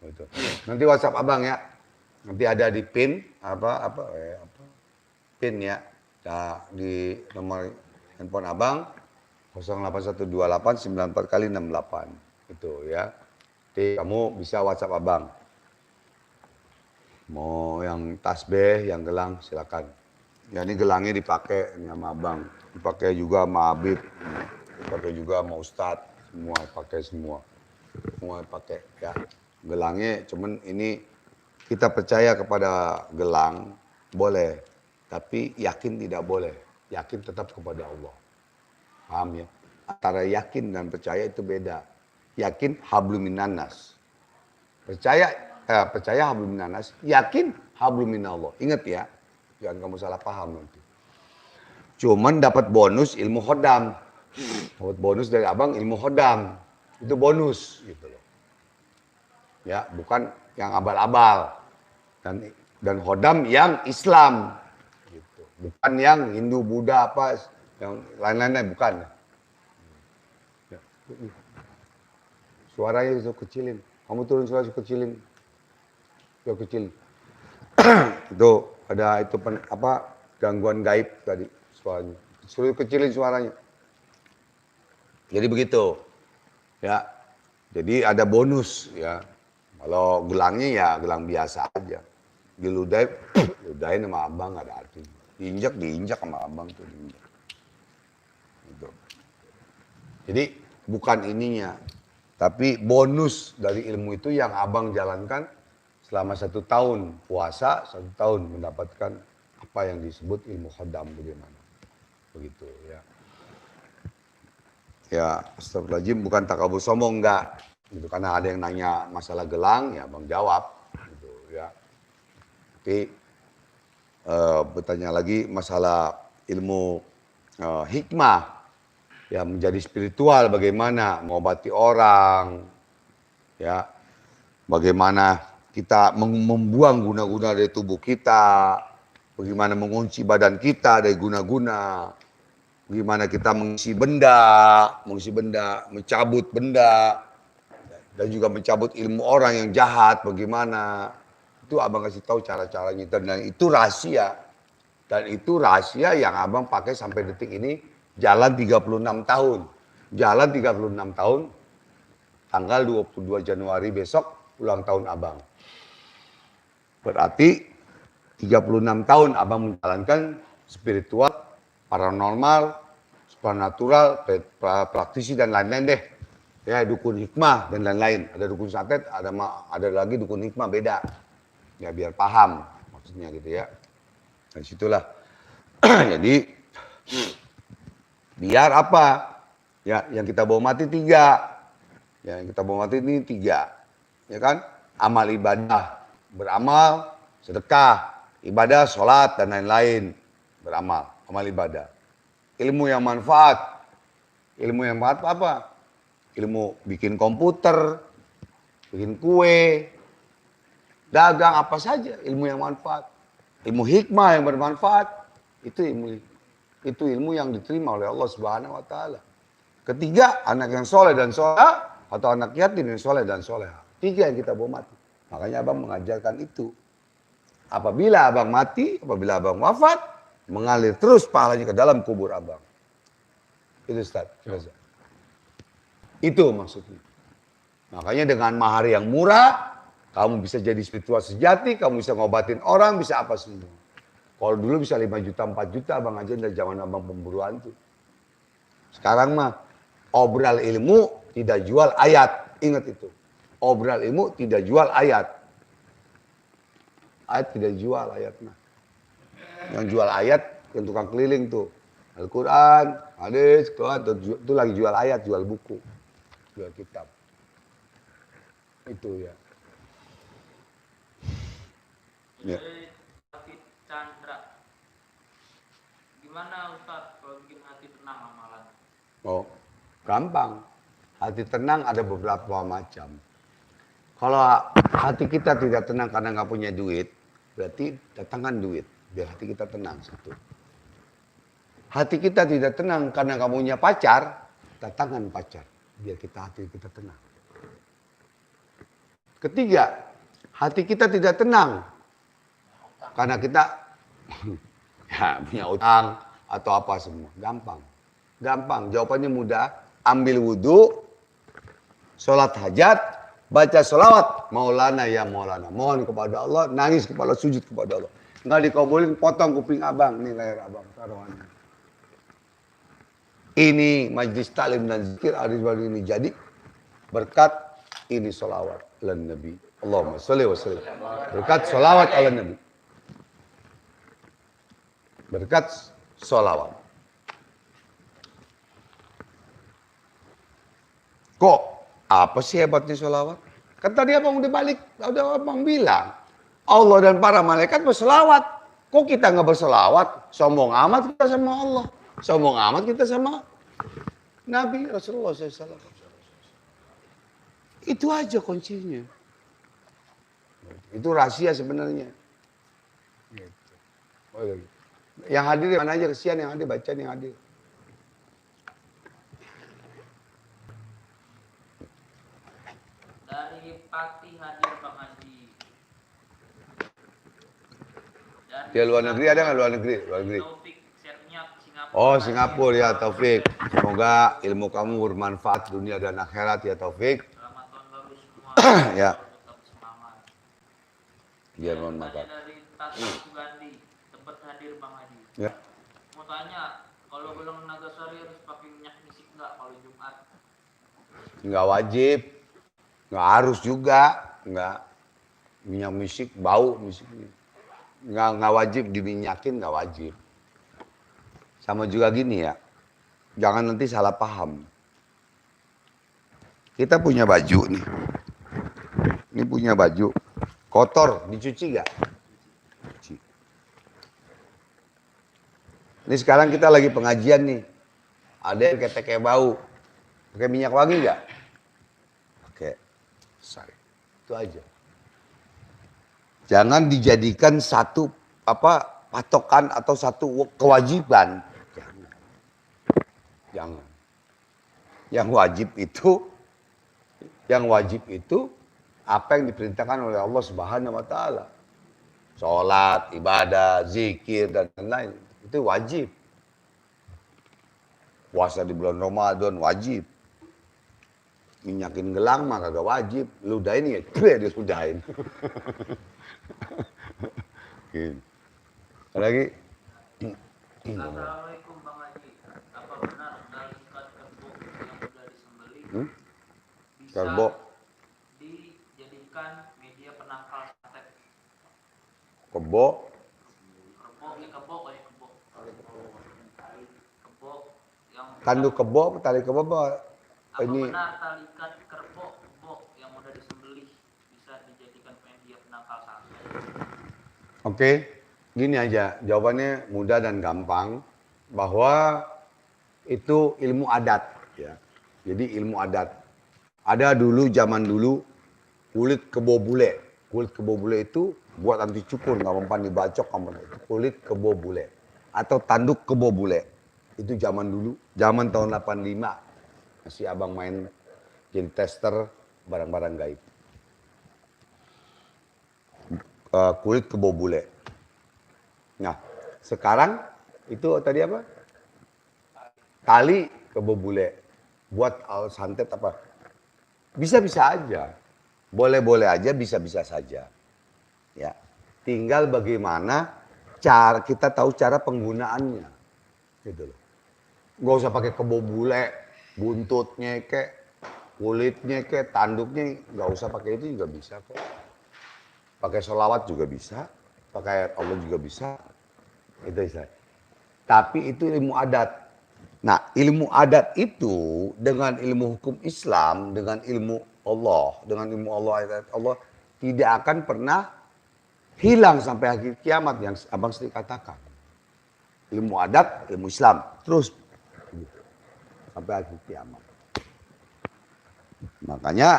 Gitu. Nanti WhatsApp abang ya. Nanti ada di PIN, PIN ya. Nah, di nomor handphone abang 08128 94 kali 68. Itu ya. Jadi kamu bisa WhatsApp abang. Mau yang tasbih, yang gelang silakan. Ya ini gelangnya dipakai ini sama abang. Dipakai juga sama Habib. Dipakai juga sama Ustadz. Semua pakai semua. Semua pakai ya. Gelangnya cuman ini kita percaya kepada gelang boleh. Tapi yakin tidak boleh. Yakin tetap kepada Allah. Paham ya? Antara yakin dan percaya itu beda. Yakin hablum minannas. Percaya hablum minannas, yakin hablum minallah. Ingat ya, jangan kamu salah paham nanti. Cuman dapat bonus ilmu khodam. Dapat bonus dari abang ilmu khodam. Itu bonus gitu loh. Ya, bukan yang abal-abal. Dan khodam yang Islam. Gitu. Bukan yang Hindu, Buddha, apa, yang lain-lainnya, bukan. Ya. Suaranya itu kecilin. Kamu turun suara kecilin. Kecil. Itu ada itu gangguan gaib tadi suaranya. Suruh kecilin suaranya. Jadi begitu. Ya. Jadi ada bonus ya. Kalau gelangnya ya gelang biasa aja. Diludahin sama abang gak ada artinya. Diinjak sama abang tuh diinjak. Gitu. Jadi bukan ininya. Tapi bonus dari ilmu itu yang abang jalankan selama 1 tahun puasa, 1 tahun mendapatkan apa yang disebut ilmu khodam bagaimana. Begitu ya. Ya, astagfirullahaladzim bukan takabur sombong enggak. Gitu, karena ada yang nanya masalah gelang, ya abang jawab. Gitu ya. Tapi bertanya lagi masalah ilmu hikmah. Ya menjadi spiritual bagaimana mengobati orang. Ya. Bagaimana kita membuang guna-guna dari tubuh kita, bagaimana mengunci badan kita dari guna-guna, bagaimana kita mengisi benda, mencabut benda, dan juga mencabut ilmu orang yang jahat, bagaimana. Itu abang kasih tahu cara-caranya, dan itu rahasia. Dan itu rahasia yang abang pakai sampai detik ini, jalan 36 tahun. Jalan 36 tahun, tanggal 22 Januari besok, ulang tahun abang. Berarti 36 tahun abang menjalankan spiritual, paranormal, supernatural, praktisi dan lain-lain deh. Ya, dukun hikmah dan lain-lain. Ada dukun santet, ada lagi dukun hikmah beda. Ya biar paham maksudnya gitu ya. Dan situlah. Jadi biar apa? Ya, yang kita bawa mati 3. Ya, yang kita bawa mati ini 3. Ya kan? Amal ibadah. Beramal, sedekah, ibadah, sholat, dan lain-lain. Beramal, amal ibadah. Ilmu yang manfaat. Ilmu yang manfaat apa? Ilmu bikin komputer, bikin kue, dagang, apa saja. Ilmu yang manfaat. Ilmu hikmah yang bermanfaat. Itu ilmu yang diterima oleh Allah Subhanahu wa Ta'ala. Ketiga, anak yang soleh dan soleh, atau anak yatim yang soleh dan soleha. 3 yang kita bawa mati. Makanya abang mengajarkan itu. Apabila abang mati, apabila abang wafat, mengalir terus pahalanya ke dalam kubur abang. Itu Ustaz. Itu maksudnya. Makanya dengan mahar yang murah, kamu bisa jadi spiritual sejati, kamu bisa ngobatin orang, bisa apa semua. Kalau dulu bisa 5 juta, 4 juta abang aja dari zaman abang pemburuan tuh. Sekarang mah obral ilmu tidak jual ayat. Ingat itu. Obral ilmu tidak jual ayat. Ayat tidak jual ayatnya. Yang jual ayat yang tukang keliling tuh. Al-Quran, hadis, itu lagi jual ayat, jual buku. Jual kitab. Itu ya. Ya. Hati Chandra. Gimana Ustaz kalau bikin hati tenang amalan? Oh, gampang. Hati tenang ada beberapa macam. Kalau hati kita tidak tenang karena nggak punya duit, berarti datangkan duit biar hati kita tenang. 1. Hati kita tidak tenang karena nggak punya pacar, datangkan pacar biar hati kita tenang. Ketiga, hati kita tidak tenang karena kita ya, punya utang atau apa semua. Gampang. Jawabannya mudah. Ambil wudhu, sholat hajat, baca sholawat, Maulana ya Maulana. Mohon kepada Allah, nangis kepada sujud kepada Allah. Nggak dikabulin, potong kuping abang. Ini leher abang, taruhannya. Ini majlis taklim dan zikir hari ini jadi berkat ini sholawat ala Nabi. Allahumma sholli wa sallim. Berkat sholawat ala Nabi. Berkat sholawat. Kok apa sih hebatnya sholawat? Kan tadi abang udah balik, udah abang bilang. Allah dan para malaikat berselawat. Kok kita nggak berselawat? Sombong amat kita sama Allah. Sombong amat kita sama Nabi Rasulullah SAW. Itu aja kuncinya. Itu rahasia sebenarnya. Yang hadir mana aja, kesian yang hadir, bacaan yang hadir. Dari Pati hadir Bang Haji. Dan Dia luar negeri ada nggak luar negeri? Luar negeri. Taufik Sernyap Singapura. Oh Singapura ya Taufik. Semoga ilmu kamu bermanfaat dunia dan akhirat ya Taufik. Selamat tahun baru semua. Ya. Tetap semangat. Biar mohon maaf. Tanya dari Tati Sugandi, tempat hadir Bang Haji. Ya. Mau tanya, kalau belum Nagasari harus pakai minyak misik nggak kalau Jumat? Nggak wajib. Nggak harus juga. Nggak. Minyak misik, bau misiknya. Nggak wajib diminyakin, nggak wajib. Sama juga gini ya. Jangan nanti salah paham. Kita punya baju nih. Ini punya baju. Kotor, dicuci nggak? Cuci. Ini sekarang kita lagi pengajian nih. Ada yang kayak bau. Pakai minyak wangi nggak? Pakai. Sorry. Itu aja. Jangan dijadikan satu patokan atau satu kewajiban. Jangan. Yang wajib itu apa yang diperintahkan oleh Allah Subhanahu wa taala. Salat, ibadah, zikir dan lain-lain. Itu wajib. Puasa di bulan Ramadan wajib. Minyakin gelang mah kagak wajib. Ludahin ya, disudahin. Gitu. Lagi. Assalamualaikum Bang Haji. Apa benar ikan kerbau yang sudah disembelih bisa Kerbau. dijadikan media penangkal santet? Kebo. Kebo yang Tanduk kebo, tali kebo apa ini. benar tali ikan kerbau yang udah disembelih bisa dijadikan media penangkal santet? Oke, gini aja, jawabannya mudah dan gampang, bahwa itu ilmu adat, ya. Jadi ilmu adat. Ada dulu, zaman dulu, kulit kebo bule. Kulit kebo bule itu buat anti cukur, nggak mempan dibacok, itu kulit kebo bule. Atau tanduk kebo bule. Itu zaman dulu, zaman tahun 85. Masih abang main jadi tester barang-barang gaib. Kulit kebo bule. Nah, sekarang itu tadi apa? Tali kebo bule. Buat santet apa? Bisa-bisa aja. Boleh-boleh aja, bisa-bisa saja. Ya. Tinggal bagaimana cara kita tahu cara penggunaannya. Gitu loh. Nggak usah pakai kebo bule, buntutnya kulitnya tanduknya, nggak usah pakai itu juga bisa kok. Pakai sholawat juga bisa, pakai ayat Allah juga bisa. Itu istilah. Tapi itu ilmu adat. Nah, ilmu adat itu dengan ilmu hukum Islam, dengan ilmu Allah, ayat Allah tidak akan pernah hilang sampai akhir kiamat yang abang sering katakan. Ilmu adat, ilmu Islam, terus sampai akhir kiamat. Makanya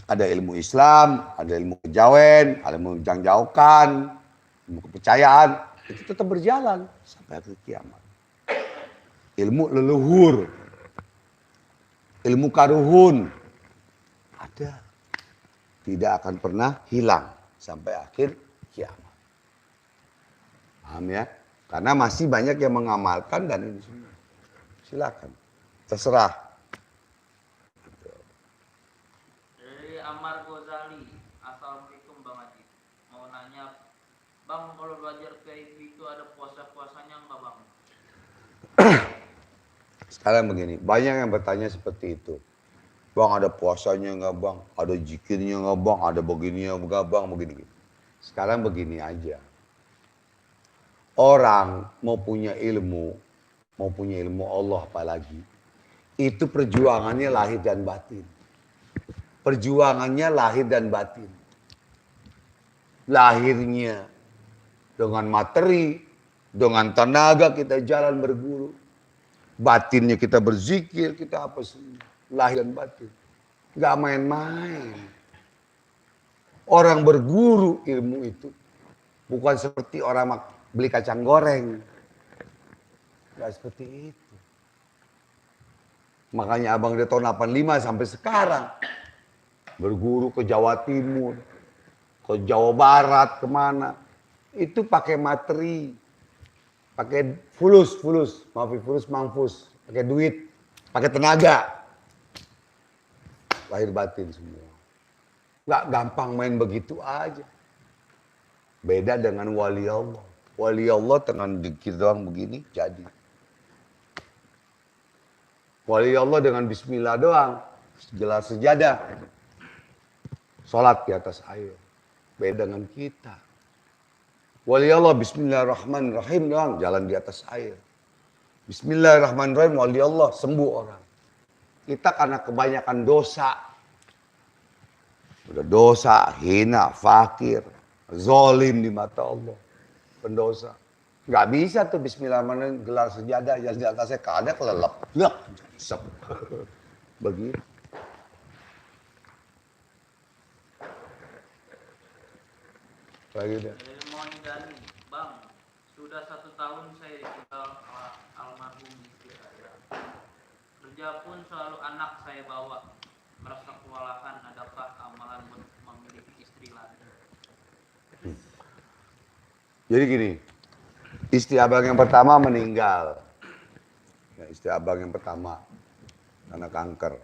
ada ilmu Islam, ada ilmu kejawen, ada ilmu jangjaukan, ilmu kepercayaan, itu tetap berjalan sampai akhir kiamat. Ilmu leluhur, ilmu karuhun, ada. Tidak akan pernah hilang sampai akhir kiamat. Paham ya? Karena masih banyak yang mengamalkan dan ini semua. Silakan, terserah. Amar Ghazali. Assalamualaikum Bang Haji. Mau nanya, Bang, kalau belajar VIP itu ada puasa-puasanya nggak Bang? Sekarang begini, banyak yang bertanya seperti itu. Bang, ada puasanya nggak bang? Ada zikirnya nggak bang? Ada begininya nggak bang? Begini. Sekarang begini aja. Orang mau punya ilmu Allah apalagi, itu perjuangannya lahir dan batin. Perjuangannya lahir dan batin. Lahirnya dengan materi, dengan tenaga kita jalan berguru. Batinnya kita berzikir, kita apa semua. Lahir dan batin. Gak main-main. Orang berguru ilmu itu bukan seperti orang beli kacang goreng. Gak seperti itu. Makanya abang dari tahun 85 sampai sekarang berguru ke Jawa Timur, ke Jawa Barat, kemana. Itu pakai materi. Pakai fulus, mangfus, pakai duit, pakai tenaga. Lahir batin semua. Gak gampang main begitu aja. Beda dengan wali Allah. Wali Allah dengan dikir doang begini, jadi. Wali Allah dengan bismillah doang, gelar sejadah. Sholat di atas air. Beda dengan kita. Wali Allah bismillahirrahmanirrahim doang, jalan di atas air. Bismillahirrahmanirrahim, wali Allah sembuh orang. Kita karena kebanyakan dosa. Udah dosa, hina, fakir, zolim di mata Allah. Pendosa. Gak bisa tuh bismillahirrahmanirrahim gelar sejadah, jalan di atasnya kada kelelep. Lep, sep. Begitu. Lagi deh. Mau Dani, Bang, sudah 1 tahun saya ditinggal almarhum istri saya. Kerja pun selalu anak saya bawa. Merasa kewalahan, adakah amalan memiliki istri lagi? Jadi gini, istri abang yang pertama meninggal. Ya, istri abang yang pertama karena kanker.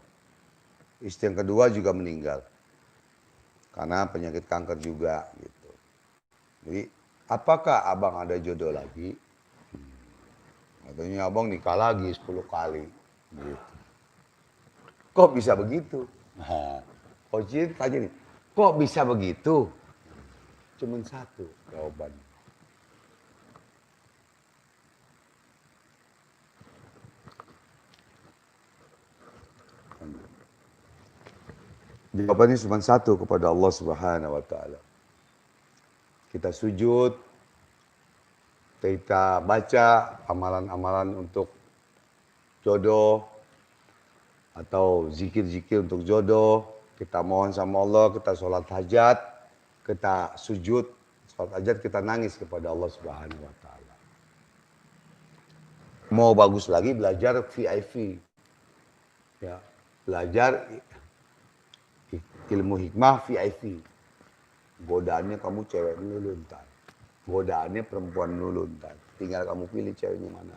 Istri yang kedua juga meninggal karena penyakit kanker juga gitu. Jadi apakah abang ada jodoh lagi? Katanya abang nikah lagi 10 kali. Gitu. Kok bisa begitu? Nah, Oji tanya nih, kok bisa begitu? Cuman satu jawabannya. Jawabannya cuma satu kepada Allah Subhanahu wa taala. Kita sujud, kita baca amalan-amalan untuk jodoh atau zikir-zikir untuk jodoh, kita mohon sama Allah, kita sholat hajat, kita sujud, sholat hajat kita nangis kepada Allah Subhanahu wa taala. Mau bagus lagi belajar VIP. Ya, belajar ilmu hikmah VIP. Godaannya kamu cewek dulu ntar. Godaannya perempuan dulu ntar. Tinggal kamu pilih ceweknya mana.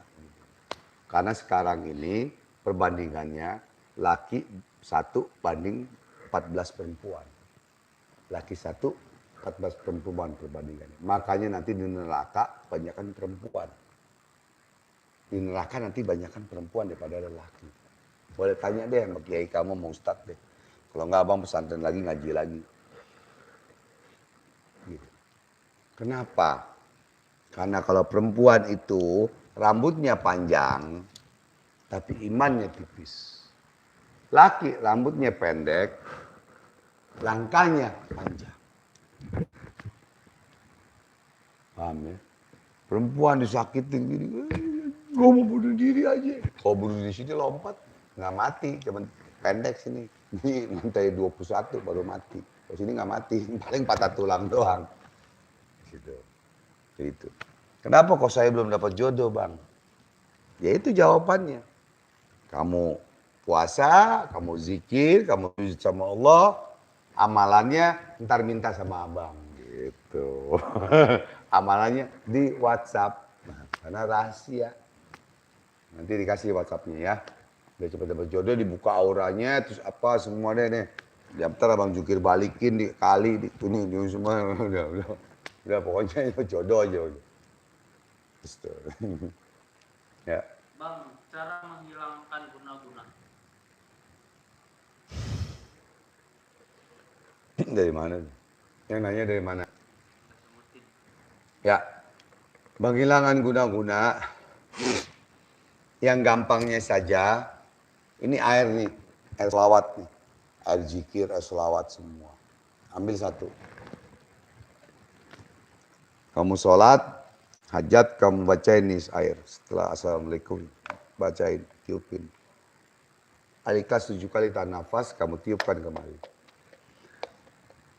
Karena sekarang ini perbandingannya laki 1 banding 14 perempuan. Laki 1, 14 perempuan perbandingannya. Makanya nanti di neraka banyakkan perempuan. Di neraka nanti banyakkan perempuan daripada lelaki. Boleh tanya deh sama kiai kamu mau ustadz deh. Kalau enggak abang pesantren lagi, ngaji lagi. Gitu. Kenapa? Karena kalau perempuan itu rambutnya panjang, tapi imannya tipis. Laki rambutnya pendek, langkahnya panjang. Paham ya? Perempuan disakitin gini, gue mau bunuh diri aja. Kalau bunuh diri sini lompat, nggak mati, cuman pendek sini. Ini lantai 21 baru mati. Kalau sini nggak mati, paling patah tulang doang. Gitu. Itu. Kenapa kok saya belum dapat jodoh, Bang? Ya itu jawabannya. Kamu puasa, kamu zikir, kamu sujud sama Allah, amalannya ntar minta sama abang. Gitu. Amalannya di WhatsApp. Nah, karena rahasia. Nanti dikasih WhatsAppnya ya. Biar cepat dapat jodoh, dibuka auranya, terus apa semua deh nih. Daftar abang jukir balikin di kali di ini semua udah pokoknya itu jodoh aja udah. Ya. Bang, cara menghilangkan guna-guna. Dari mana? Yang nanya dari mana? Sebutin. Ya. Menghilangkan guna-guna yang gampangnya saja. Ini air nih, air selawat nih. Air zikir, air selawat semua. Ambil satu. Kamu sholat, hajat, kamu bacain nih air. Setelah assalamualaikum, bacain, tiupin. Al-Ikhlas 7 kali tahan nafas, kamu tiupkan kembali.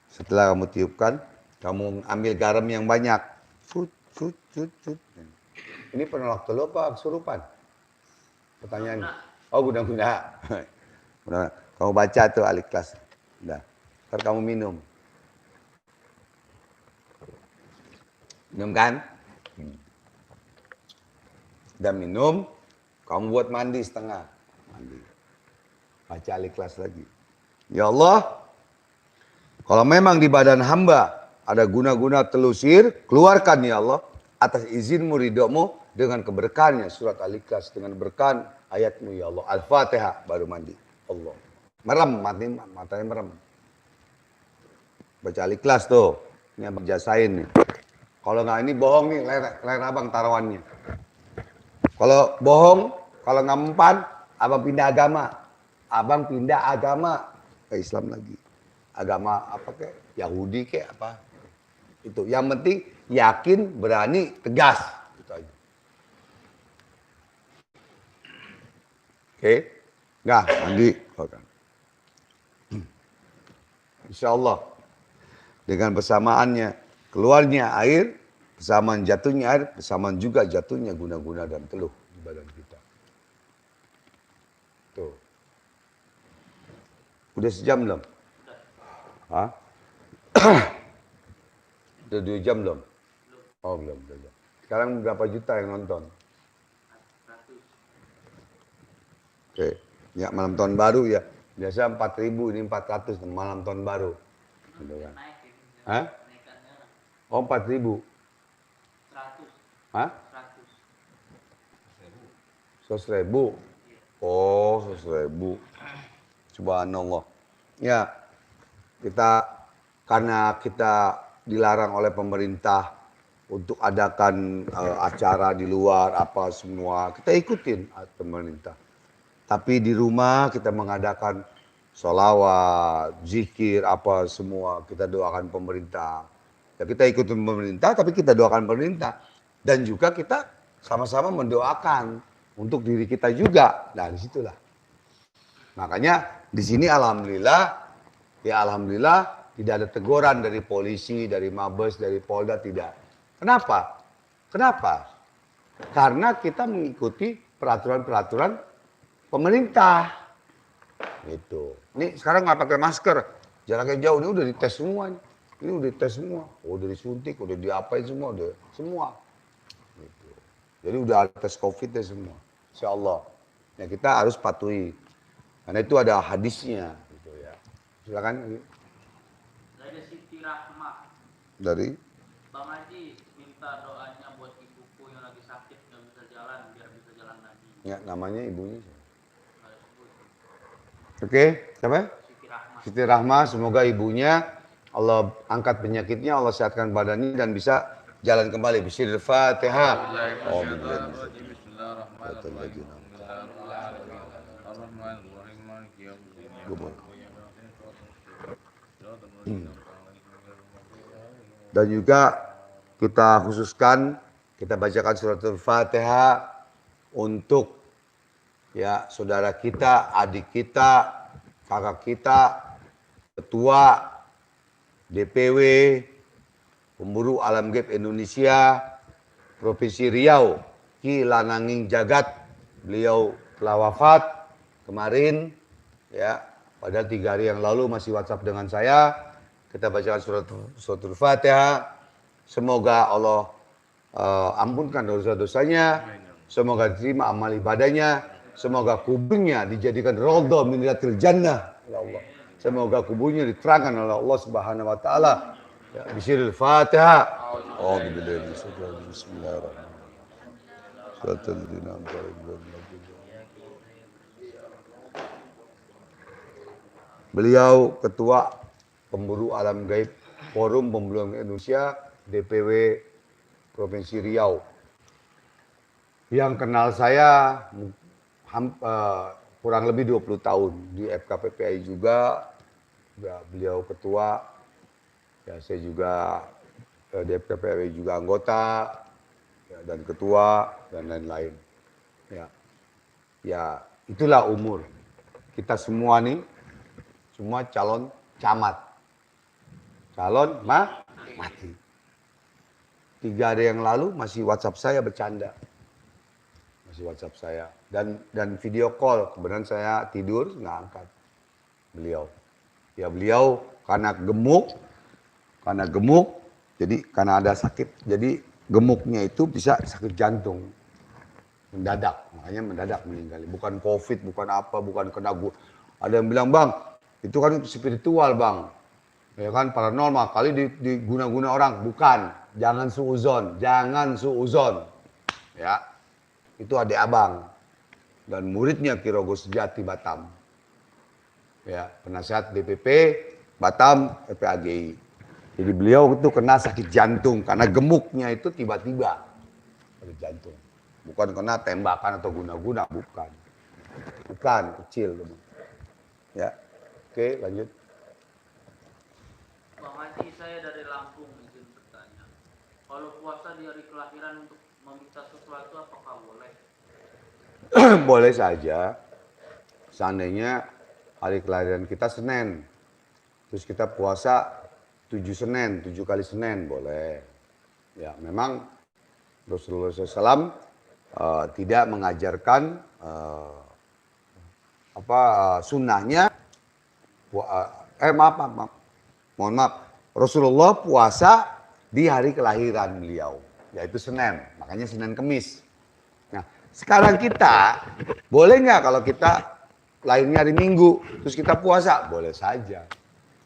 Setelah kamu tiupkan, kamu ambil garam yang banyak. Cut, cut, cut, cut. Ini penolak telur apa kesurupan? Pertanyaannya. Oh, guna-guna. Kamu baca tuh Al-Ikhlas. Udah. Ntar kamu minum. Minum kan? Udah minum, kamu buat mandi setengah. Mandi. Baca Al-Ikhlas lagi. Ya Allah, kalau memang di badan hamba ada guna-guna telusir, keluarkan ya Allah. Atas izinmu, ridhomu, dengan keberkahannya surat Al-Ikhlas. Dengan berkahan ayatmu ya Allah. Al-Fatihah, baru mandi. Allah. Merem, matanya merem. Baca Al-Ikhlas tuh. Ini abang jasain nih. Kalau nggak ini bohong nih, ler abang taruhannya. Kalau bohong, kalau nggak mempan, abang pindah agama. Abang pindah agama ke Islam lagi. Agama apa kek? Yahudi kek apa? Itu. Yang penting yakin, berani, tegas. Itu aja. Oke? Nggak, mandi. Insya Allah. Dengan bersamaannya keluarnya air, bersamaan jatuhnya air, bersamaan juga jatuhnya guna-guna dan teluh di badan kita. Tuh. Udah sejam belum? Hah? Udah 2 jam belum? Oh belum. Sekarang berapa juta yang nonton? Oke. Ya malam tahun baru ya. Biasa 4.000, ini 400 malam tahun baru. Gitu kan. Hah? Oh 4.000. 100. Hah? 100. 100.000. Oh 100.000. Subhanallah. Ya, karena kita dilarang oleh pemerintah untuk adakan acara di luar apa semua, kita ikutin pemerintah. Tapi di rumah kita mengadakan sholawat, zikir, apa semua. Kita doakan pemerintah. Ya kita ikutin pemerintah, tapi kita doakan pemerintah. Dan juga kita sama-sama mendoakan untuk diri kita juga. Nah disitulah. Makanya di sini alhamdulillah tidak ada teguran dari polisi, dari Mabes, dari Polda, tidak. Kenapa? Karena kita mengikuti peraturan-peraturan pemerintah. Gitu. Ini sekarang nggak pakai masker, jaraknya jauh, ini udah dites semua. Ini udah dites semua, udah disuntik, udah diapain semua, udah semua. Gitu. Jadi udah ada tes COVID ya semua. Insya Allah. Ya kita harus patuhi. Karena itu ada hadisnya. Gitu ya. Silakan. Dari Siti Rahmah. Dari? Bang Haji minta doanya buat ibuku yang lagi sakit nggak bisa jalan biar bisa jalan lagi. Ya namanya ibunya. Nggak disebut. Oke, siapa? Siti Rahmah. Siti Rahmah, semoga ibunya Allah angkat penyakitnya, Allah sehatkan badannya dan bisa jalan kembali. Bismillahirrahmanirrahim. Oh, Bismillahirrahmanirrahim. Dan juga kita khususkan, kita bacakan surat Al-Fatihah untuk ya saudara kita, adik kita, kakak kita, ketua, DPW, pemburu alam gaib Indonesia, Provinsi Riau, Ki Lananging Jagat. Beliau telah wafat kemarin, ya, pada 3 hari yang lalu masih WhatsApp dengan saya. Kita bacakan surat Al-Fatihah. Semoga Allah ampunkan dosa-dosanya. Semoga diterima amal ibadahnya. Semoga kuburnya dijadikan raudhah min riyadil jannah. Ya Allah. semoga kuburnya diterangkan oleh Allah Subhanahu wa taala. Ya, bisiril Fatihah. Beliau ketua pemburu alam gaib Forum Pemburu Indonesia DPW Provinsi Riau. Yang kenal saya kurang lebih 20 tahun di FKPPI juga. Ya, beliau ketua. Ya, saya juga di FKPPI juga anggota ya, dan ketua dan lain-lain. Ya. Ya, itulah umur. Kita semua nih semua calon camat. Calon mati. 3 hari yang lalu masih WhatsApp saya bercanda. Masih WhatsApp saya dan video call. Kebetulan saya tidur nggak angkat beliau. Ya beliau karena gemuk, jadi karena ada sakit, jadi gemuknya itu bisa sakit jantung mendadak, makanya mendadak meninggal. Bukan COVID, bukan apa, bukan kena ada yang bilang bang, itu kan spiritual bang, ya kan paranormal kali diguna-guna orang, bukan. Jangan suuzon, ya. Itu adik abang dan muridnya Ki Rogo Sejati Batam. Ya, penasihat DPP Batam FPAGI. Jadi beliau itu kena sakit jantung karena gemuknya itu tiba-tiba sakit jantung. Bukan kena tembakan atau guna-guna, bukan. Bukan, kecil. Ya. Oke, lanjut. Bang Haji, saya dari Lampung izin bertanya. Kalau puasa di hari kelahiran untuk meminta sesuatu apakah boleh? Boleh saja. Seandainya hari kelahiran kita Senin. Terus kita puasa 7 kali Senin boleh. Ya, memang Rasulullah SAW tidak mengajarkan sunnahnya. Mohon maaf. Rasulullah puasa di hari kelahiran beliau, yaitu Senin. Makanya Senin Kemis. Nah, sekarang kita boleh nggak kalau kita lahirnya hari Minggu, terus kita puasa? Boleh saja.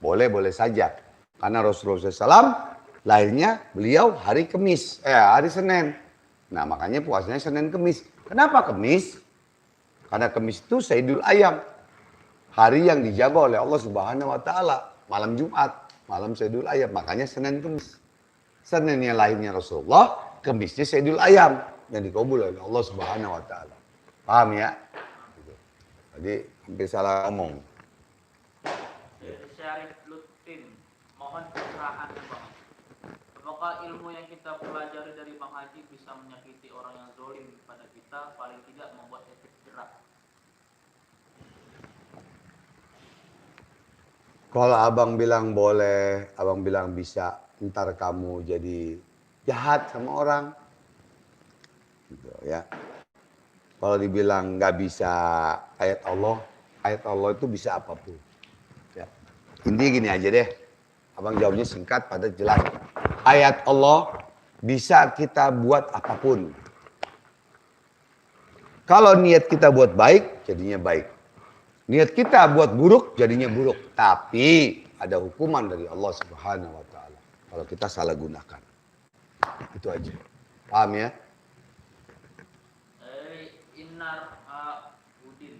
Boleh saja. Karena Rasulullah SAW lahirnya beliau hari Senin. Nah makanya puasanya Senin Kemis. Kenapa Kemis? Karena Kemis itu Sayyidul Ayyam. Hari yang dijaga oleh Allah Subhanahu wa taala. Malam Jumat, malam Sayyidul Ayyam. Makanya Senin Kemis. Seninnya lahirnya Rasulullah, Kemisnya Sayyidul Ayyam yang dikabul oleh Allah Subhanahu wa taala. Paham ya? Jadi hampir salah ngomong. Syarif Lutfin, mohon pencerahannya Bang. Apakah ilmu yang kita pelajari dari Bang Haji bisa menyakiti orang yang zalim pada kita, paling tidak membuat efek jerak? Kalau abang bilang boleh, abang bilang bisa, ntar kamu jadi jahat sama orang. Gitu ya. Kalau dibilang nggak bisa ayat Allah itu bisa apapun. Ya. Intinya gini aja deh. Abang jawabnya singkat, padat, jelas. Ayat Allah bisa kita buat apapun. Kalau niat kita buat baik, jadinya baik. Niat kita buat buruk, jadinya buruk. Tapi ada hukuman dari Allah Subhanahu wa taala kalau kita salah gunakan. Itu aja. Paham ya? Inar Udin.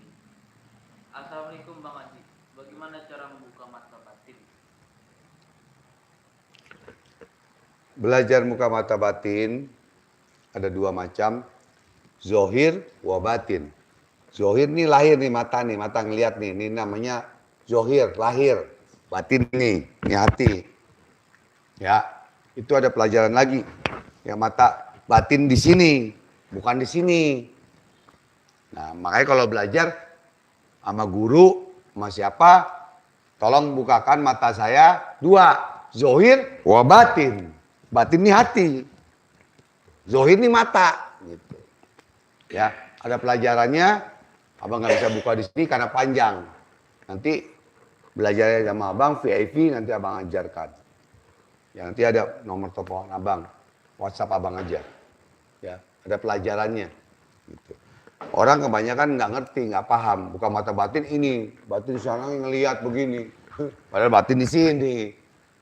Assalamualaikum Bang Haji. Bagaimana cara membuka mata batin? Belajar muka mata batin ada 2 macam. Zohir wa batin. Zohir nih lahir nih, mata ngeliat nih. Ini namanya zohir, lahir. Batin nih, ini hati. Ya, itu ada pelajaran lagi. Ya, mata batin di sini, bukan di sini. Nah, makanya kalau belajar sama guru, sama siapa, tolong bukakan mata saya 2. Zohir wa batin. Batin ini hati. Zohir ini mata. Gitu. Ya, ada pelajarannya. Abang nggak bisa buka di sini karena panjang. Nanti belajarnya sama abang VIP, nanti abang ajarkan. Ya, nanti ada nomor telepon abang, WhatsApp abang aja. Ya, ada pelajarannya. Gitu. Orang kebanyakan nggak ngerti, nggak paham. Buka mata batin ini, batin sana ngelihat begini. Padahal batin di sini.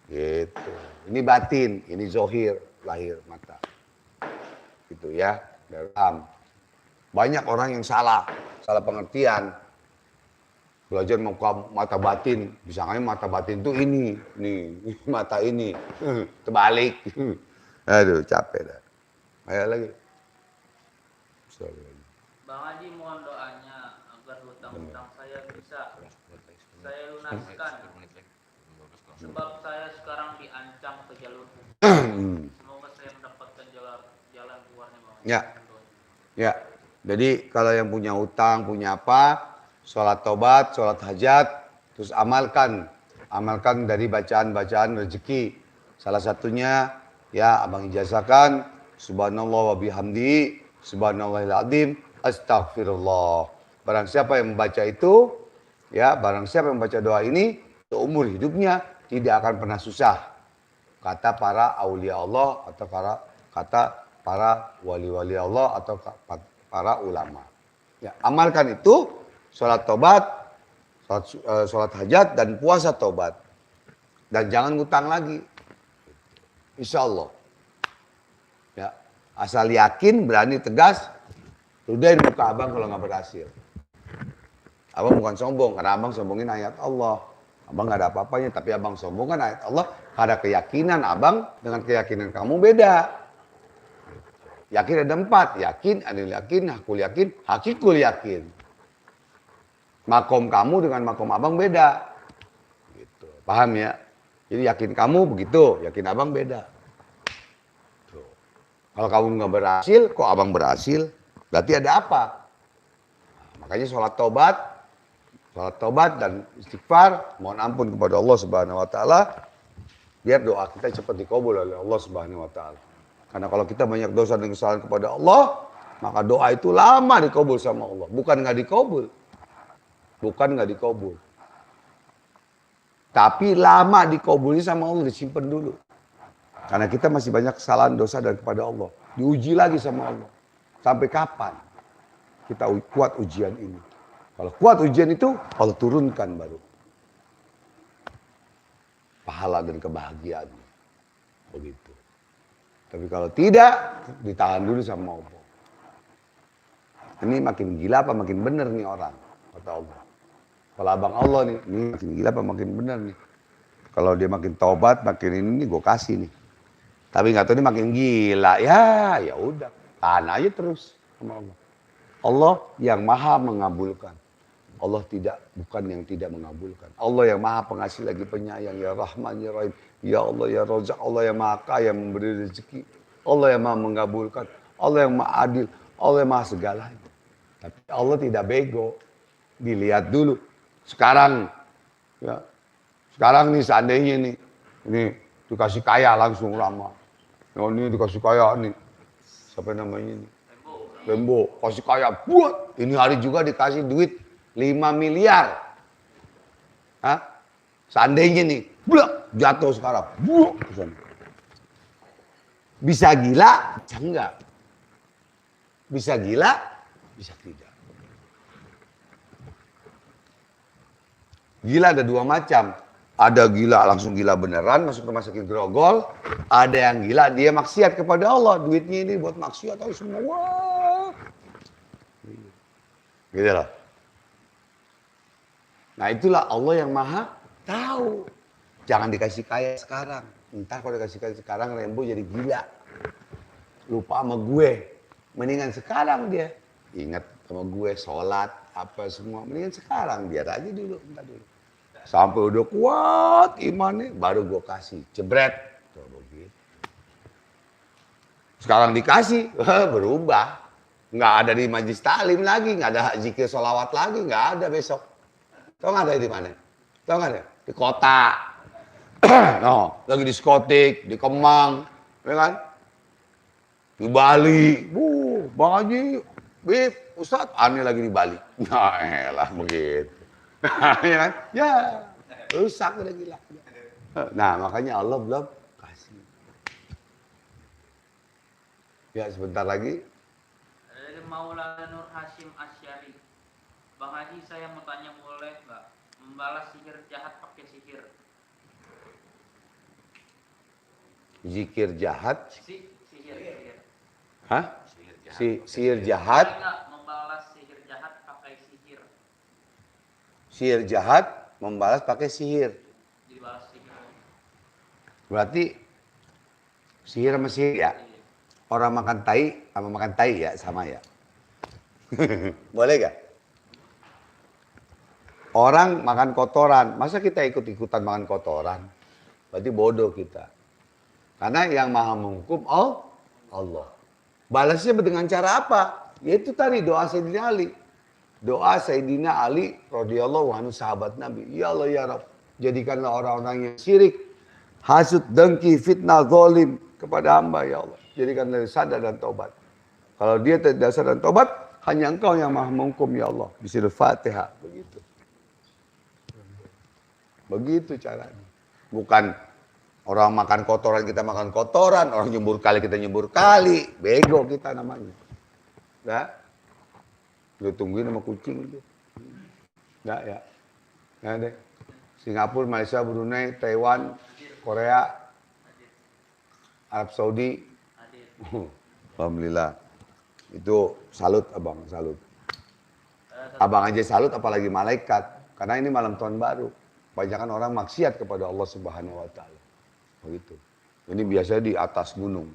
Gitu. Ini batin, ini zohir, lahir mata. Gitu ya. Dalam. Banyak orang yang salah pengertian. Belajar mata batin, misalnya mata batin tuh ini, nih, mata ini, terbalik. Aduh, capek dah. Ayo lagi. Bang Haji mohon doanya agar hutang-hutang saya bisa saya lunaskan. Sebab saya sekarang diancam ke jalur hukum. Semoga saya mendapatkan jalan keluarnya, Bang Haji. Ya. Ya. Jadi kalau yang punya hutang, punya apa, sholat tobat, sholat hajat, terus amalkan dari bacaan-bacaan rezeki. Salah satunya ya abang ijazahkan, subhanallah wa bihamdi, subhanallahil azim, astagfirullah. Barang siapa yang membaca itu, ya barang siapa yang membaca doa ini, seumur hidupnya tidak akan pernah susah. Kata para aulia Allah atau kata para wali-wali Allah atau para ulama. Ya, amalkan itu, sholat tobat, sholat hajat, dan puasa tobat. Dan jangan ngutang lagi. Insya Allah. Ya, asal yakin, berani, tegas, ludahin muka abang kalau nggak berhasil. Abang bukan sombong, karena abang sombongin ayat Allah. Abang nggak ada apa-apanya, tapi abang sombongkan ayat Allah. Ada keyakinan abang dengan keyakinan kamu beda. Yakin ada 4, yakin, anil yakin, hakul yakin, hakikul yakin. Makom kamu dengan makom abang beda. Gitu. Paham ya? Jadi yakin kamu begitu, yakin abang beda. Tuh. Kalau kamu nggak berhasil, kok abang berhasil? Berarti ada apa? Nah, makanya sholat tobat dan istighfar, mohon ampun kepada Allah Subhanahu Wa Taala, biar doa kita cepat dikabul oleh Allah Subhanahu Wa Taala. Karena kalau kita banyak dosa dan kesalahan kepada Allah, maka doa itu lama dikabul sama Allah. Bukan nggak dikabul. Tapi lama dikabulnya sama Allah, disimpan dulu. Karena kita masih banyak kesalahan dosa dan kepada Allah. Diuji lagi sama Allah. Sampai kapan kita kuat ujian ini? Kalau kuat ujian itu, Allah turunkan baru pahala dan kebahagiaan. Begitu. Tapi kalau tidak, ditahan dulu sama Allah. Ini makin gila apa makin benar nih orang, kata Allah. Kalau abang Allah nih, ini makin gila apa makin benar nih. Kalau dia makin taubat, makin ini gue kasih nih. Tapi nggak tahu ini makin gila, ya udah, tahan aja terus sama Allah. Allah yang maha mengabulkan. Allah bukan yang tidak mengabulkan. Allah yang maha pengasih lagi penyayang, ya Rahman, ya Rahim. Ya Allah, ya Razak, Allah yang maha kaya memberi rezeki. Allah yang maha mengabulkan. Allah yang maha adil. Allah yang maha segalanya. Tapi Allah tidak bego. Dilihat dulu. Sekarang nih seandainya nih. Ini dikasih kaya langsung lama. Ini dikasih kaya nih. Siapa namanya ini? Lembo. Kasih kaya. Buat. Ini hari juga dikasih duit 5 miliar. Hah? Seandainya nih, blok, jatuh sekarang. Blok. Bisa gila, bisa enggak. Bisa gila, bisa tidak. Gila ada 2 macam. Ada gila langsung gila beneran, masuk rumah sakit grogol. Ada yang gila, dia maksiat kepada Allah. Duitnya ini buat maksiat atau semua. Wah. Gitu loh. Nah itulah Allah yang maha tahu. Jangan dikasih kaya sekarang. Entar kalau dikasih kaya sekarang, Rembo jadi gila. Lupa sama gue. Mendingan sekarang dia. Ingat sama gue, sholat, apa semua. Mendingan sekarang, biar aja dulu. Entar dulu. Sampai udah kuat imannya, baru gue kasih. Jebret. Tuh, begitu. Sekarang dikasih, berubah. Nggak ada di majlis taklim lagi, nggak ada zikir sholawat lagi, nggak ada besok. Tahu nggak ada di mana? Tahu nggak ada? Di kota. No, lagi di diskotik, di Kemang, ya kan? Di Bali. Bang Haji, Bib, Ustadz, aneh lagi di Bali. Nah, elah begitu. Ya kan? Ya, rusak udah gila. Nah, makanya Allah belum kasih. Ya, sebentar lagi. Dari Maulana Nur Hashim Asyari. Bang Haji, saya mau tanya boleh nggak? membalas sihir jahat pakai sihir. Zikir jahat. Sihir. Hah? Sihir jahat. Enggak membalas sihir jahat pakai sihir. Sihir jahat membalas pakai sihir. Dibalas sihir. Berarti sihir sama sihir ya? Orang makan tai sama makan tai ya sama ya? Boleh gak? Orang makan kotoran, masa kita ikut-ikutan makan kotoran? Berarti bodoh kita. Karena yang maha menghukum Allah. Balasnya dengan cara apa? Yaitu tadi doa Sayyidina Ali. Doa Sayyidina Ali radhiyallahu anhu sahabat Nabi. Ya Allah ya Rabb, jadikanlah orang-orang yang syirik, hasud, dengki, fitnah, zalim kepada hamba ya Allah. Jadikanlah dia sadar dan taubat. Kalau dia tidak sadar dan taubat, hanya Engkau yang maha menghukum ya Allah. Bismillahirrahmanirrahim. Fatihah. Begitu. Begitu caranya. Bukan orang makan kotoran, kita makan kotoran. Orang nyembur kali, kita nyembur kali. Bego kita namanya. Nah, lu tungguin sama kucing itu. Nah ya. Nah deh. Singapura, Malaysia, Brunei, Taiwan, Korea, Arab Saudi. Alhamdulillah. Itu salut abang, salut. Abang aja salut apalagi malaikat. Karena ini malam tahun baru. Banyak orang maksiat kepada Allah Subhanahu wa taala. Begitu. Ini biasanya di atas gunung.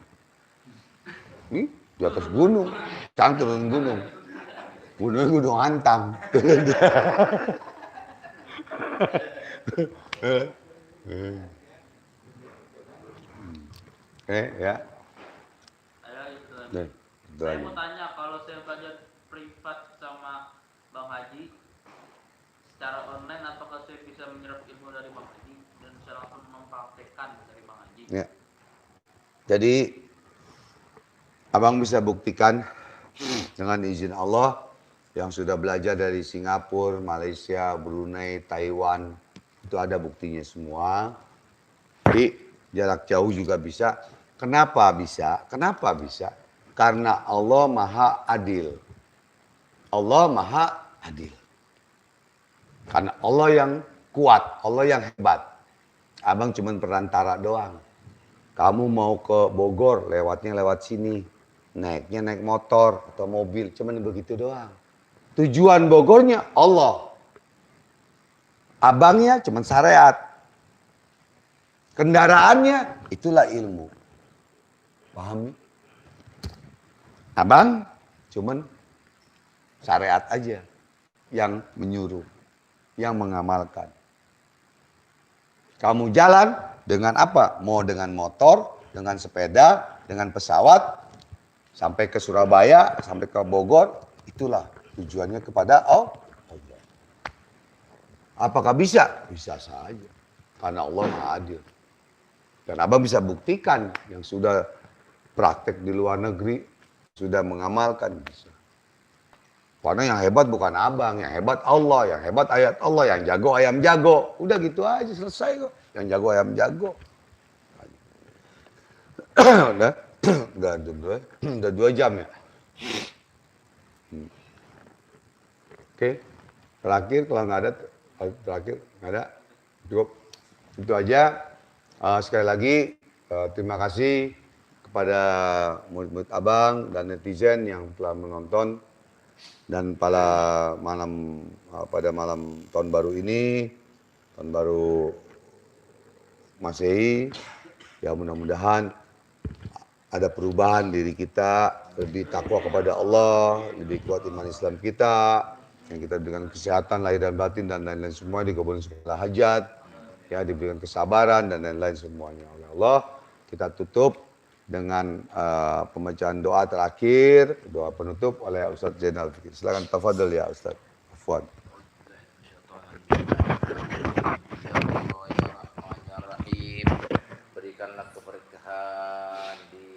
Nih, di atas gunung. Sekarang turun gunung. Gunungnya Gunung Antang. Ya. Nih, itu Saya aja. mau tanya, kalau saya belajar privat sama Bang Haji secara online, apakah saya bisa menyerap ilmu dari Bang Haji dan saya langsung mempraktekkan dari Bang Haji? Ya. Jadi abang bisa buktikan dengan izin Allah yang sudah belajar dari Singapura, Malaysia, Brunei, Taiwan, itu ada buktinya semua. Di jarak jauh juga bisa. Kenapa bisa? Kenapa bisa? Karena Allah Maha Adil. Allah Maha Adil. Karena Allah yang kuat, Allah yang hebat. Abang cuma perantara doang. Kamu mau ke Bogor, lewatnya lewat sini. Naiknya naik motor atau mobil, cuman begitu doang. Tujuan Bogornya Allah. Abangnya cuman syariat. Kendaraannya itulah ilmu. Pahami? Abang cuman syariat aja yang menyuruh, yang mengamalkan. Kamu jalan dengan apa? Mau dengan motor, dengan sepeda, dengan pesawat, sampai ke Surabaya, sampai ke Bogor, itulah tujuannya kepada Allah. Apakah bisa? Bisa saja. Karena Allah Maha Adil. Dan abang bisa buktikan yang sudah praktek di luar negeri, sudah mengamalkan bisa. Karena yang hebat bukan abang, yang hebat Allah, yang hebat ayat Allah, yang jago ayam jago. Udah gitu aja selesai kok. Yang jago ayam jago. udah 2 jam ya. Oke, terakhir kalau nggak ada, cukup. Itu aja. Sekali lagi terima kasih kepada murid-murid abang dan netizen yang telah menonton. Dan pada malam tahun baru ini, tahun baru Masehi, ya mudah-mudahan ada perubahan diri kita, lebih takwa kepada Allah, lebih kuat iman Islam kita, yang kita dengan kesehatan lahir dan batin dan lain-lain semua, dikabulkan segala hajat, ya diberikan kesabaran dan lain-lain semuanya oleh Allah. Kita tutup dengan pembacaan doa terakhir, doa penutup oleh Ustaz Zainal Fikri. Silakan tafadhol ya Ustaz. Afwan. Berikanlah keberkahan di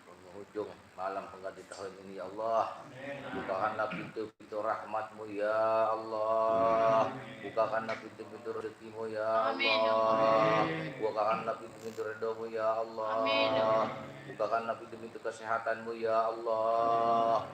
penghujung malam pengganti tahun ini ya Allah. Bukakanlah pintu-pintu rahmat-Mu ya Allah. Bukakanlah pintu-pintu rezeki-Mu ya Allah. Bukakanlah pintu-pintu ridho-Mu ya Allah. Bukakanlah pintu-pintu kesehatan-Mu ya Allah.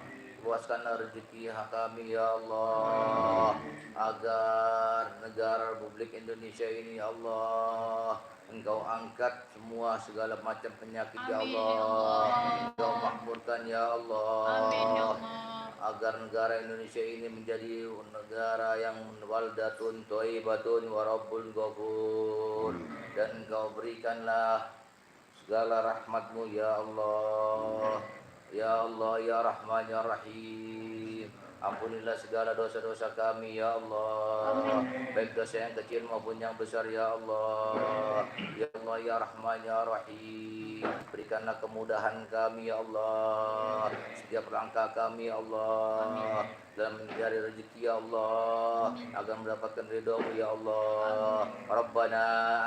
luaskanlah rezeki kami ya Allah, agar negara Republik Indonesia ini ya Allah Engkau angkat semua segala macam penyakit ya Amin, ya Allah, Allah. Engkau makmurkan ya Allah, Amin ya Allah. agar negara Indonesia ini menjadi negara yang waldatun thayyibatun wa rabbul ghafur, dan Engkau berikanlah segala rahmat-Mu ya Allah. Ya Allah, ya Rahman, ya Rahim. Ampunilah segala dosa-dosa kami ya Allah, baik dosa yang kecil maupun yang besar ya Allah. Ya Allah, ya Rahman, ya Rahim. Berikanlah kemudahan kami ya Allah, setiap langkah kami ya Allah, dalam mencari rezeki ya Allah, agar mendapatkan ridho-Mu ya Allah. Rabbana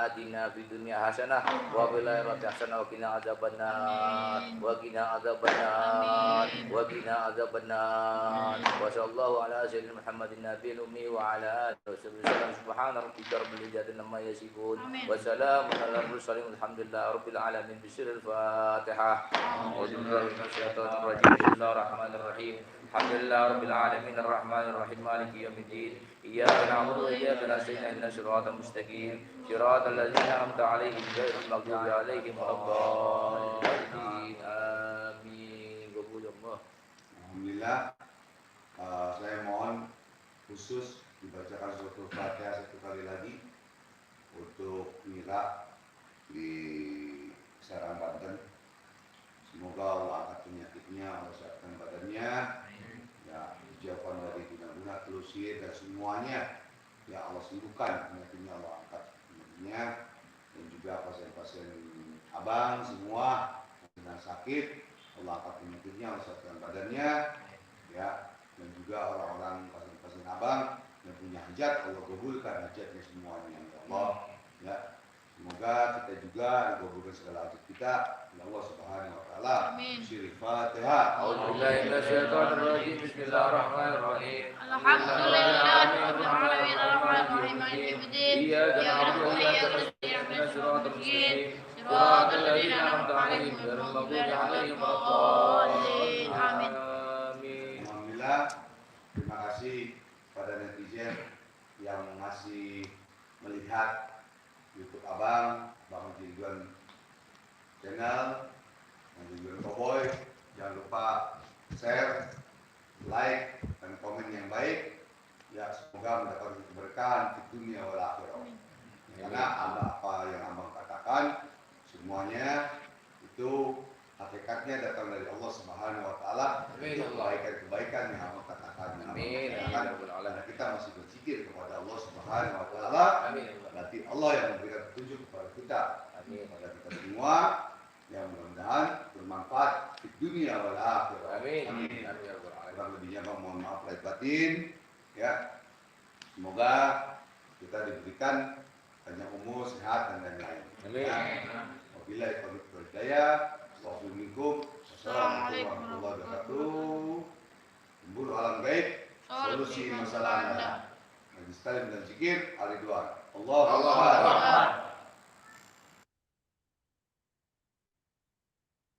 atina fid dunya hasanah wa fil akhirati hasanah wa qina adzabannar wa qina adzabannar wa qina adzabannar. Wa sallallahu ala sayyidina Muhammadin nabiyil ummi wa ala alihi wasallam. Subhana rabbika rabbil izzati amma yasifun wa salamun alal mursalin walhamdulillahi rabbil alamin. Bismillahil Fatihah. A'udzu billahi minasyaitonir rajim. Bismillahirrahmanirrahim. Alhamdulillah rabbil alamin arrahmanir rahim maliki yaumiddin. Iyyaka na'budu wa iyyaka nasta'in ihdinas siratal mustaqim siratal ladzina an'amta 'alaihim ghairil maghdubi 'alaihim waladdallin. Amin. Qabulullah. Alhamdulillah. Saya mohon khusus dibacakan surat Fatihah satu kali lagi untuk Mira di Serang, Banten. Semoga Allah angkat penyakitnya, Allah sehatkan badannya, ya dijauhkan dari guna-guna, telusir dan semuanya. Ya Allah sembuhkan penyakitnya, Allah angkat penyakitnya, dan juga pasien-pasien abang semua yang sedang sakit, Allah angkat penyakitnya, Allah sehatkan badannya, ya, dan juga orang-orang pasien-pasien abang yang punya hajat, Allah kabulkan hajatnya semuanya ya Allah. Ya, semoga kita juga dikabulkan segala hajat kita oleh Allah Subhanahu wa taala. Amin. Fatihah. A'udzubillahi minasyaitonir rajim. Bismillahirrahmanirrahim. Alhamdulillahirrahmanirrahim. Arrahmanirrahim. Maliki yaumiddin. Iyyaka Iyyaka na'budu wa na'budu wa iyyaka iyyaka nasta'in. nasta'in. Ihdinas siratal mustaqim Siratal siratal ladzina ladzina an'amta an'amta 'alaihim alaihim ghairil ghairil maghdubi maghdubi 'alaihim 'alaihim waladdallin. Amin. Amin. Alhamdulillah, terima kasih pada netizen yang masih melihat YouTube Abang, Bang Ridwan channel, Bang Ridwan Cowboy. Jangan lupa share, like, dan komen yang baik. Ya, semoga mendapatkan keberkahan di dunia wal akhirah. Karena apa yang Abang katakan, semuanya itu hakikatnya datang dari Allah Subhanahu wa taala. Amin. Kebaikan-kebaikan yang Abang katakan. Amin. Karena kita masih berzikir kepada Allah Subhanahu wa taala. Amin. Berarti Allah yang memberikan petunjuk kepada kita. Amin. Kepada kita semua yang mudah-mudahan bermanfaat di dunia wal akhirah. Amin. Amin. Amin ya rabbal alamin. Kurang lebihnya Bang mohon maaf lahir batin. Ya. Semoga kita diberikan banyak umur, sehat dan lain-lain. Amin. Wabillahi taufiq wal hidayah. Assalamualaikum warahmatullahi wabarakatuh. Jembur alam gaib, solusi masalah Anda. Majlis Taklim dan Zikir, Al-Ridwan. Allah.